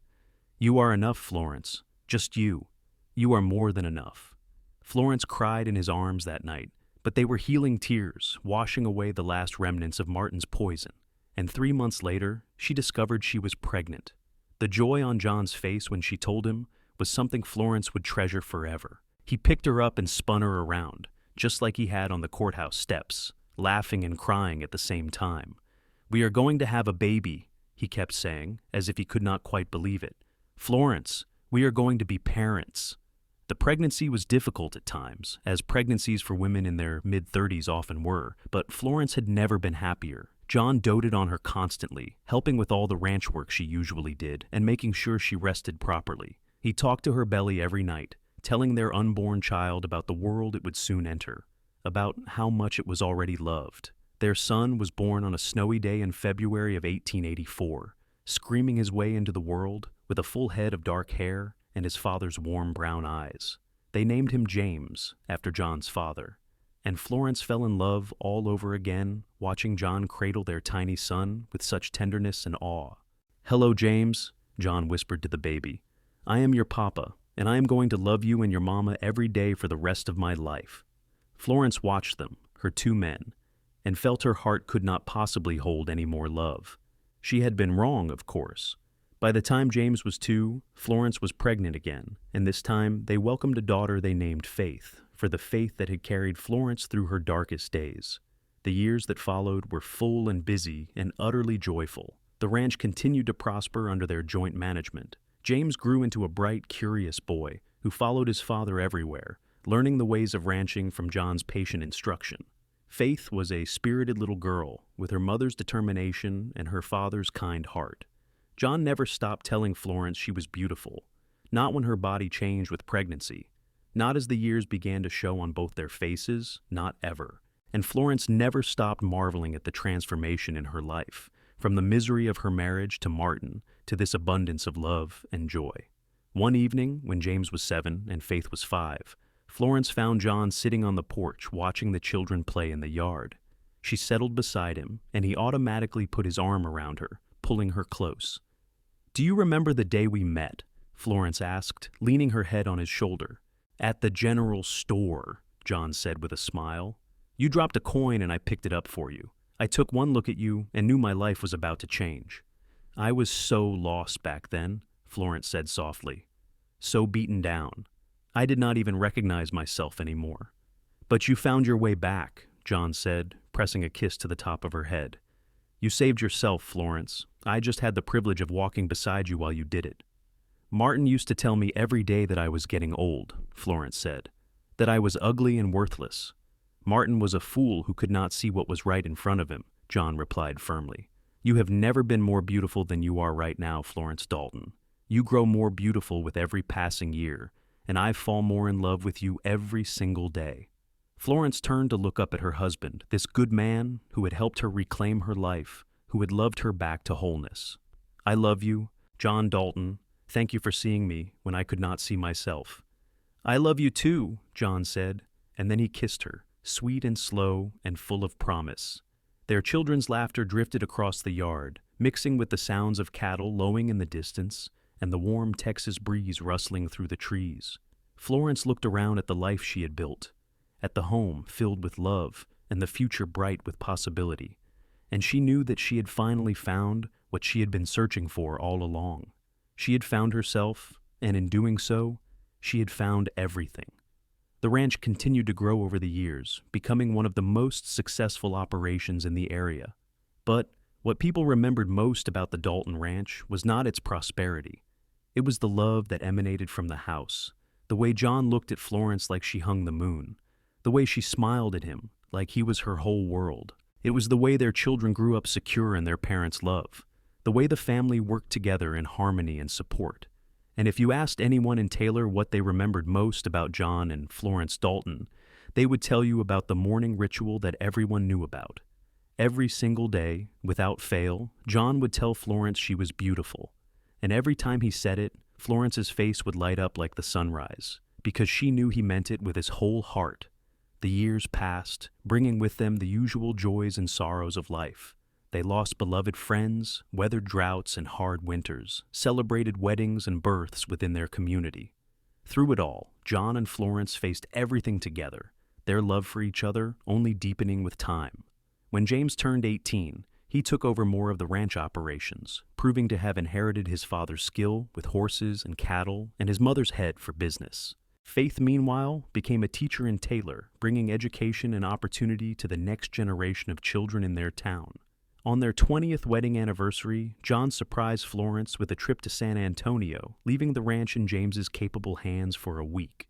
"You are enough, Florence. Just you. You are more than enough." Florence cried in his arms that night, but they were healing tears, washing away the last remnants of Martin's poison. And 3 months later, she discovered she was pregnant. The joy on John's face when she told him was something Florence would treasure forever. He picked her up and spun her around, just like he had on the courthouse steps, laughing and crying at the same time. "We are going to have a baby," he kept saying, as if he could not quite believe it. "Florence, we are going to be parents." The pregnancy was difficult at times, as pregnancies for women in their mid-30s often were, but Florence had never been happier. John doted on her constantly, helping with all the ranch work she usually did and making sure she rested properly. He talked to her belly every night, telling their unborn child about the world it would soon enter, about how much it was already loved. Their son was born on a snowy day in February of 1884, screaming his way into the world with a full head of dark hair and his father's warm brown eyes. They named him James, after John's father. And Florence fell in love all over again, watching John cradle their tiny son with such tenderness and awe. "Hello, James," John whispered to the baby. "I am your papa, and I am going to love you and your mama every day for the rest of my life." Florence watched them, her two men, and felt her heart could not possibly hold any more love. She had been wrong, of course. By the time James was 2, Florence was pregnant again, and this time they welcomed a daughter they named Faith, for the faith that had carried Florence through her darkest days. The years that followed were full and busy and utterly joyful. The ranch continued to prosper under their joint management. James grew into a bright, curious boy who followed his father everywhere, learning the ways of ranching from John's patient instruction. Faith was a spirited little girl with her mother's determination and her father's kind heart. John never stopped telling Florence she was beautiful, not when her body changed with pregnancy, not as the years began to show on both their faces, not ever. And Florence never stopped marveling at the transformation in her life, from the misery of her marriage to Martin, to this abundance of love and joy. One evening, when James was 7 and Faith was 5, Florence found John sitting on the porch watching the children play in the yard. She settled beside him, and he automatically put his arm around her, pulling her close. "Do you remember the day we met?" Florence asked, leaning her head on his shoulder. "At the general store," John said with a smile. "You dropped a coin and I picked it up for you. I took one look at you and knew my life was about to change." "I was so lost back then," Florence said softly. "So beaten down. I did not even recognize myself anymore." "But you found your way back," John said, pressing a kiss to the top of her head. "You saved yourself, Florence. I just had the privilege of walking beside you while you did it." "Martin used to tell me every day that I was getting old," Florence said, "that I was ugly and worthless." "Martin was a fool who could not see what was right in front of him," John replied firmly. "You have never been more beautiful than you are right now, Florence Dalton. You grow more beautiful with every passing year, and I fall more in love with you every single day." Florence turned to look up at her husband, this good man who had helped her reclaim her life, who had loved her back to wholeness. "I love you, John Dalton. Thank you for seeing me when I could not see myself." "I love you too," John said, and then he kissed her, sweet and slow and full of promise. Their children's laughter drifted across the yard, mixing with the sounds of cattle lowing in the distance and the warm Texas breeze rustling through the trees. Florence looked around at the life she had built, at the home filled with love and the future bright with possibility, and she knew that she had finally found what she had been searching for all along. She had found herself, and in doing so, she had found everything. The ranch continued to grow over the years, becoming one of the most successful operations in the area. But what people remembered most about the Dalton Ranch was not its prosperity. It was the love that emanated from the house, the way John looked at Florence like she hung the moon, the way she smiled at him like he was her whole world. It was the way their children grew up secure in their parents' love, the way the family worked together in harmony and support. And if you asked anyone in Taylor what they remembered most about John and Florence Dalton, they would tell you about the morning ritual that everyone knew about. Every single day, without fail, John would tell Florence she was beautiful. And every time he said it, Florence's face would light up like the sunrise, because she knew he meant it with his whole heart. The years passed, bringing with them the usual joys and sorrows of life. They lost beloved friends, weathered droughts and hard winters, celebrated weddings and births within their community. Through it all, John and Florence faced everything together, their love for each other only deepening with time. When James turned 18, he took over more of the ranch operations, proving to have inherited his father's skill with horses and cattle and his mother's head for business. Faith, meanwhile, became a teacher and tailor, bringing education and opportunity to the next generation of children in their town. On their 20th wedding anniversary, John surprised Florence with a trip to San Antonio, leaving the ranch in James's capable hands for a week.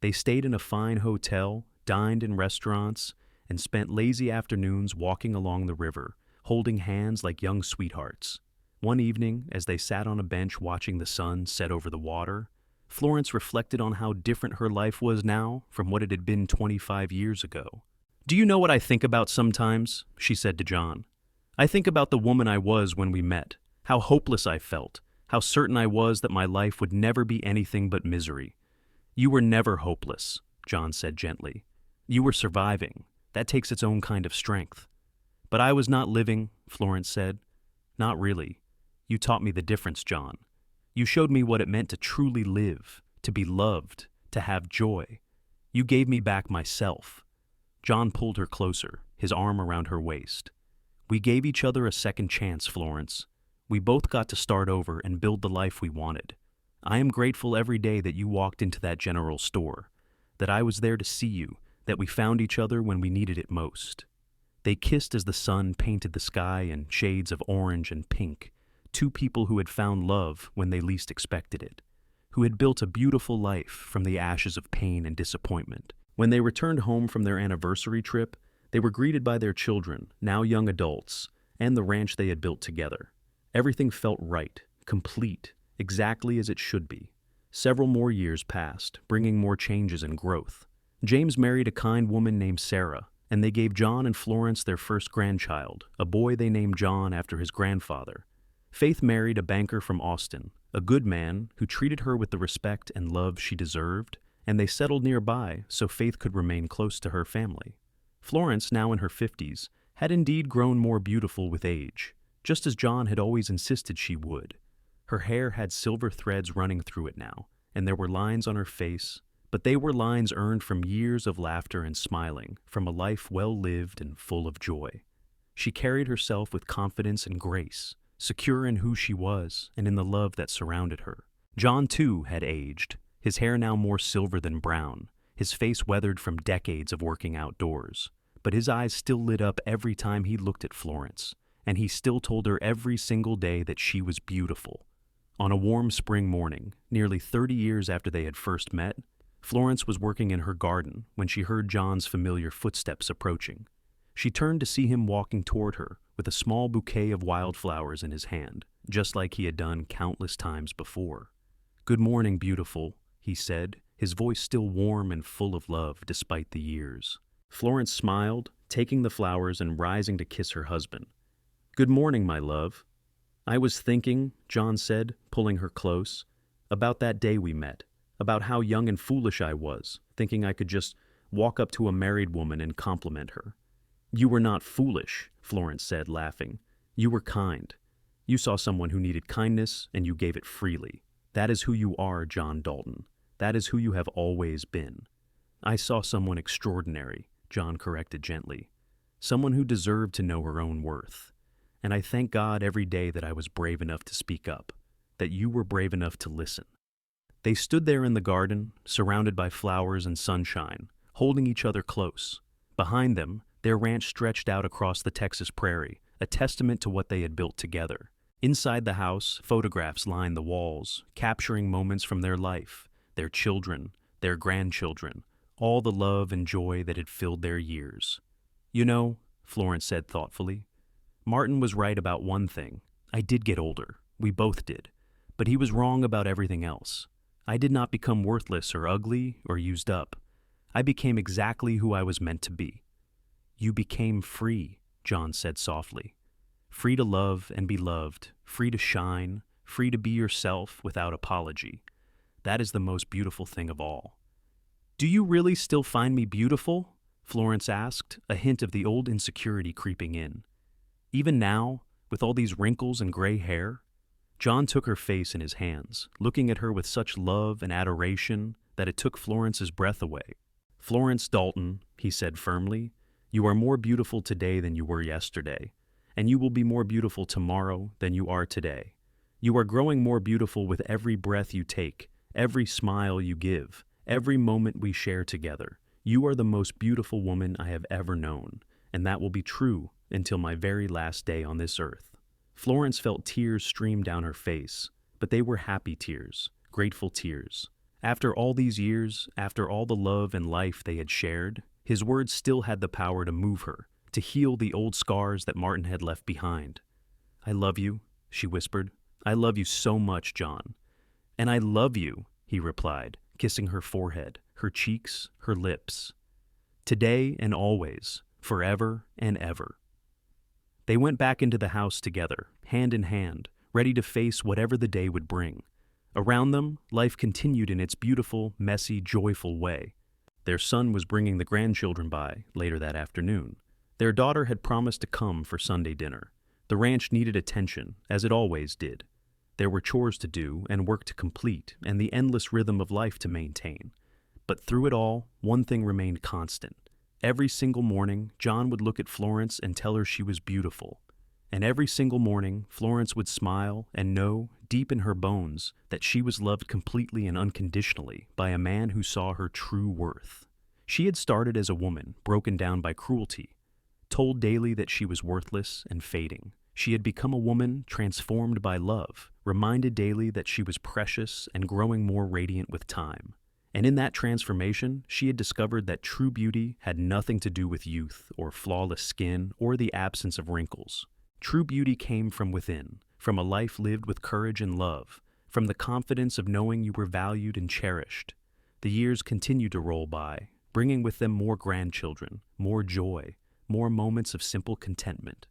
They stayed in a fine hotel, dined in restaurants, and spent lazy afternoons walking along the river, holding hands like young sweethearts. One evening, as they sat on a bench watching the sun set over the water, Florence reflected on how different her life was now from what it had been 25 years ago. "Do you know what I think about sometimes?" she said to John. "I think about the woman I was when we met, how hopeless I felt, how certain I was that my life would never be anything but misery." "You were never hopeless," John said gently. "You were surviving. That takes its own kind of strength." "But I was not living," Florence said. "Not really. You taught me the difference, John. You showed me what it meant to truly live, to be loved, to have joy. You gave me back myself." John pulled her closer, his arm around her waist. "We gave each other a second chance, Florence. We both got to start over and build the life we wanted. I am grateful every day that you walked into that general store, that I was there to see you, that we found each other when we needed it most." They kissed as the sun painted the sky in shades of orange and pink, two people who had found love when they least expected it, who had built a beautiful life from the ashes of pain and disappointment. When they returned home from their anniversary trip, they were greeted by their children, now young adults, and the ranch they had built together. Everything felt right, complete, exactly as it should be. Several more years passed, bringing more changes and growth. James married a kind woman named Sarah, and they gave John and Florence their first grandchild, a boy they named John after his grandfather. Faith married a banker from Austin, a good man who treated her with the respect and love she deserved, and they settled nearby so Faith could remain close to her family. Florence, now in her 50s, had indeed grown more beautiful with age, just as John had always insisted she would. Her hair had silver threads running through it now, and there were lines on her face, but they were lines earned from years of laughter and smiling, from a life well lived and full of joy. She carried herself with confidence and grace, secure in who she was and in the love that surrounded her. John, too, had aged, his hair now more silver than brown, his face weathered from decades of working outdoors. But his eyes still lit up every time he looked at Florence, and he still told her every single day that she was beautiful. On a warm spring morning, nearly 30 years after they had first met, Florence was working in her garden when she heard John's familiar footsteps approaching. She turned to see him walking toward her with a small bouquet of wildflowers in his hand, just like he had done countless times before. "Good morning, beautiful," he said, his voice still warm and full of love despite the years. Florence smiled, taking the flowers and rising to kiss her husband. "Good morning, my love." "I was thinking," John said, pulling her close, "about that day we met, about how young and foolish I was, thinking I could just walk up to a married woman and compliment her." "You were not foolish," Florence said, laughing. "You were kind. You saw someone who needed kindness, and you gave it freely. That is who you are, John Dalton. That is who you have always been." "I saw someone extraordinary," John corrected gently. "Someone who deserved to know her own worth. And I thank God every day that I was brave enough to speak up, that you were brave enough to listen." They stood there in the garden, surrounded by flowers and sunshine, holding each other close. Behind them, their ranch stretched out across the Texas prairie, a testament to what they had built together. Inside the house, photographs lined the walls, capturing moments from their life, their children, their grandchildren, all the love and joy that had filled their years. "You know," Florence said thoughtfully, "Martin was right about one thing. I did get older. We both did. But he was wrong about everything else. I did not become worthless or ugly or used up. I became exactly who I was meant to be." "You became free," John said softly. "Free to love and be loved, free to shine, free to be yourself without apology. That is the most beautiful thing of all." "Do you really still find me beautiful?" Florence asked, a hint of the old insecurity creeping in. Even now, with all these wrinkles and gray hair? John took her face in his hands, looking at her with such love and adoration that it took Florence's breath away. "Florence Dalton," he said firmly, "you are more beautiful today than you were yesterday, and you will be more beautiful tomorrow than you are today. You are growing more beautiful with every breath you take, every smile you give, every moment we share together. You are the most beautiful woman I have ever known, and that will be true until my very last day on this earth." Florence felt tears stream down her face, but they were happy tears, grateful tears. After all these years, after all the love and life they had shared, his words still had the power to move her, to heal the old scars that Martin had left behind. "I love you," she whispered. "I love you so much, John." "And I love you," he replied, kissing her forehead, her cheeks, her lips. "Today and always, forever and ever." They went back into the house together, hand in hand, ready to face whatever the day would bring. Around them, life continued in its beautiful, messy, joyful way. Their son was bringing the grandchildren by later that afternoon. Their daughter had promised to come for Sunday dinner. The ranch needed attention, as it always did. There were chores to do and work to complete and the endless rhythm of life to maintain. But through it all, one thing remained constant. Every single morning, John would look at Florence and tell her she was beautiful. And every single morning, Florence would smile and know, deep in her bones, that she was loved completely and unconditionally by a man who saw her true worth. She had started as a woman, broken down by cruelty, told daily that she was worthless and fading. She had become a woman transformed by love, reminded daily that she was precious and growing more radiant with time. And in that transformation, she had discovered that true beauty had nothing to do with youth or flawless skin or the absence of wrinkles. True beauty came from within, from a life lived with courage and love, from the confidence of knowing you were valued and cherished. The years continued to roll by, bringing with them more grandchildren, more joy, more moments of simple contentment.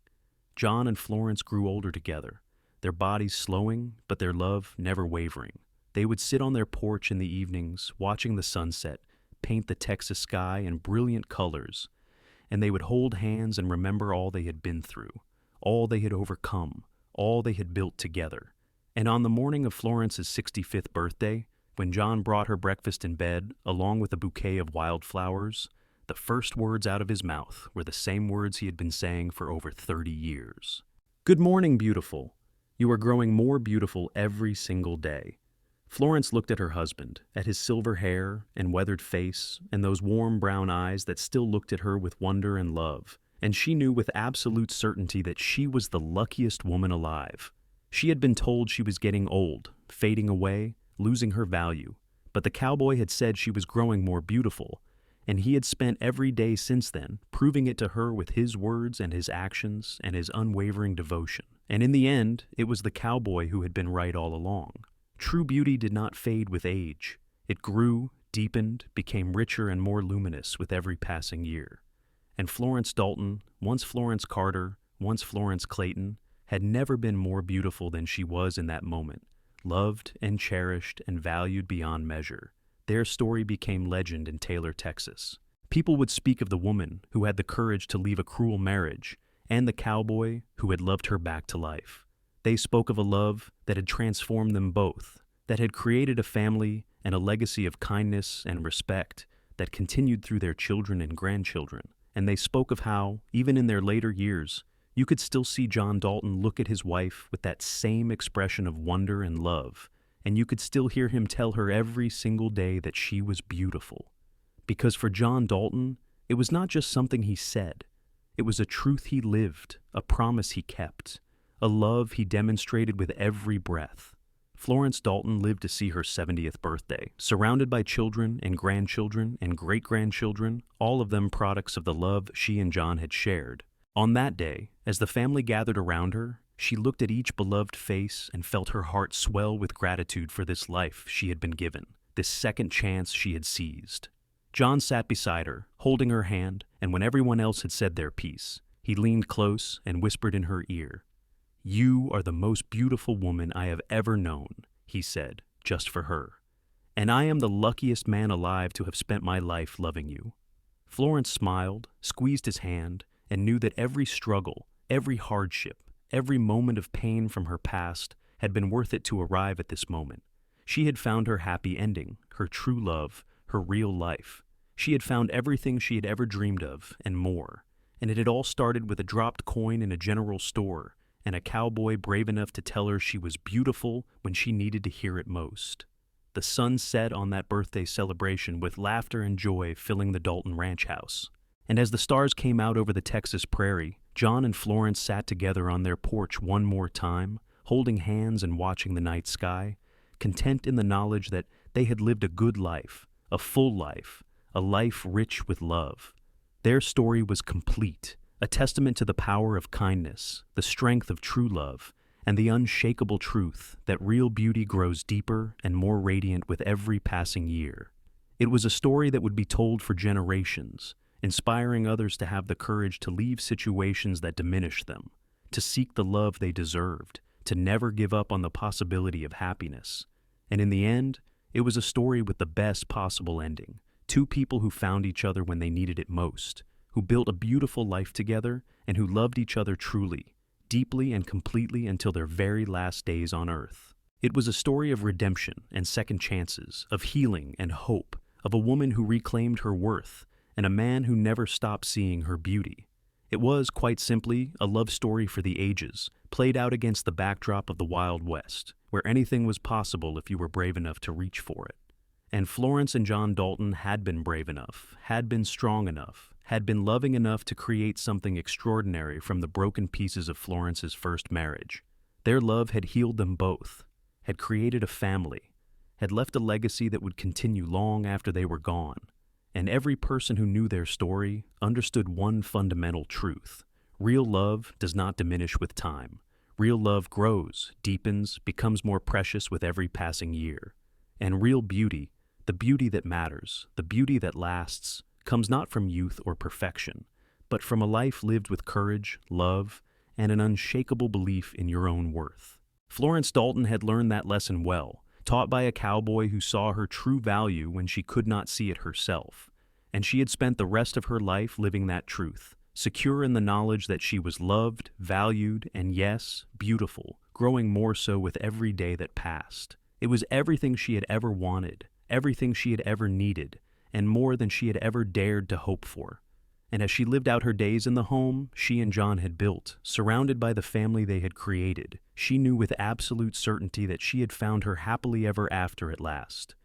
John and Florence grew older together, their bodies slowing, but their love never wavering. They would sit on their porch in the evenings, watching the sunset, paint the Texas sky in brilliant colors, and they would hold hands and remember all they had been through, all they had overcome, all they had built together. And on the morning of Florence's 65th birthday, when John brought her breakfast in bed, along with a bouquet of wildflowers, the first words out of his mouth were the same words he had been saying for over 30 years. "Good morning, beautiful. You are growing more beautiful every single day." Florence looked at her husband, at his silver hair and weathered face, and those warm brown eyes that still looked at her with wonder and love, and she knew with absolute certainty that she was the luckiest woman alive. She had been told she was getting old, fading away, losing her value, but the cowboy had said she was growing more beautiful, and he had spent every day since then proving it to her with his words and his actions and his unwavering devotion. And in the end, it was the cowboy who had been right all along. True beauty did not fade with age. It grew, deepened, became richer and more luminous with every passing year. And Florence Dalton, once Florence Carter, once Florence Clayton, had never been more beautiful than she was in that moment, loved and cherished and valued beyond measure. Their story became legend in Taylor, Texas. People would speak of the woman who had the courage to leave a cruel marriage and the cowboy who had loved her back to life. They spoke of a love that had transformed them both, that had created a family and a legacy of kindness and respect that continued through their children and grandchildren. And they spoke of how, even in their later years, you could still see John Dalton look at his wife with that same expression of wonder and love, and you could still hear him tell her every single day that she was beautiful. Because for John Dalton, it was not just something he said. It was a truth he lived, a promise he kept, a love he demonstrated with every breath. Florence Dalton lived to see her 70th birthday, surrounded by children and grandchildren and great-grandchildren, all of them products of the love she and John had shared. On that day, as the family gathered around her, she looked at each beloved face and felt her heart swell with gratitude for this life she had been given, this second chance she had seized. John sat beside her, holding her hand, and when everyone else had said their piece, he leaned close and whispered in her ear, "You are the most beautiful woman I have ever known," he said, just for her. "And I am the luckiest man alive to have spent my life loving you." Florence smiled, squeezed his hand, and knew that every struggle, Every hardship, every moment of pain from her past had been worth it to arrive at this moment. She had found her happy ending, her true love, her real life. She had found everything she had ever dreamed of, and more. And it had all started with a dropped coin in a general store, and a cowboy brave enough to tell her she was beautiful when she needed to hear it most. The sun set on that birthday celebration with laughter and joy filling the Dalton ranch house. And as the stars came out over the Texas prairie, John and Florence sat together on their porch one more time, holding hands and watching the night sky, content in the knowledge that they had lived a good life, a full life, a life rich with love. Their story was complete, a testament to the power of kindness, the strength of true love, and the unshakable truth that real beauty grows deeper and more radiant with every passing year. It was a story that would be told for generations, inspiring others to have the courage to leave situations that diminish them, to seek the love they deserved, to never give up on the possibility of happiness. And in the end, it was a story with the best possible ending. Two people who found each other when they needed it most, who built a beautiful life together, and who loved each other truly, deeply and completely until their very last days on earth. It was a story of redemption and second chances, of healing and hope, of a woman who reclaimed her worth, and a man who never stopped seeing her beauty. It was, quite simply, a love story for the ages, played out against the backdrop of the Wild West, where anything was possible if you were brave enough to reach for it. And Florence and John Dalton had been brave enough, had been strong enough, had been loving enough to create something extraordinary from the broken pieces of Florence's first marriage. Their love had healed them both, had created a family, had left a legacy that would continue long after they were gone. And every person who knew their story understood one fundamental truth. Real love does not diminish with time. Real love grows, deepens, becomes more precious with every passing year. And real beauty, the beauty that matters, the beauty that lasts, comes not from youth or perfection, but from a life lived with courage, love, and an unshakable belief in your own worth. Florence Dalton had learned that lesson well, taught by a cowboy who saw her true value when she could not see it herself, and she had spent the rest of her life living that truth, secure in the knowledge that she was loved, valued, and yes, beautiful, growing more so with every day that passed. It was everything she had ever wanted, everything she had ever needed, and more than she had ever dared to hope for. And as she lived out her days in the home she and John had built, surrounded by the family they had created, she knew with absolute certainty that she had found her happily ever after at last.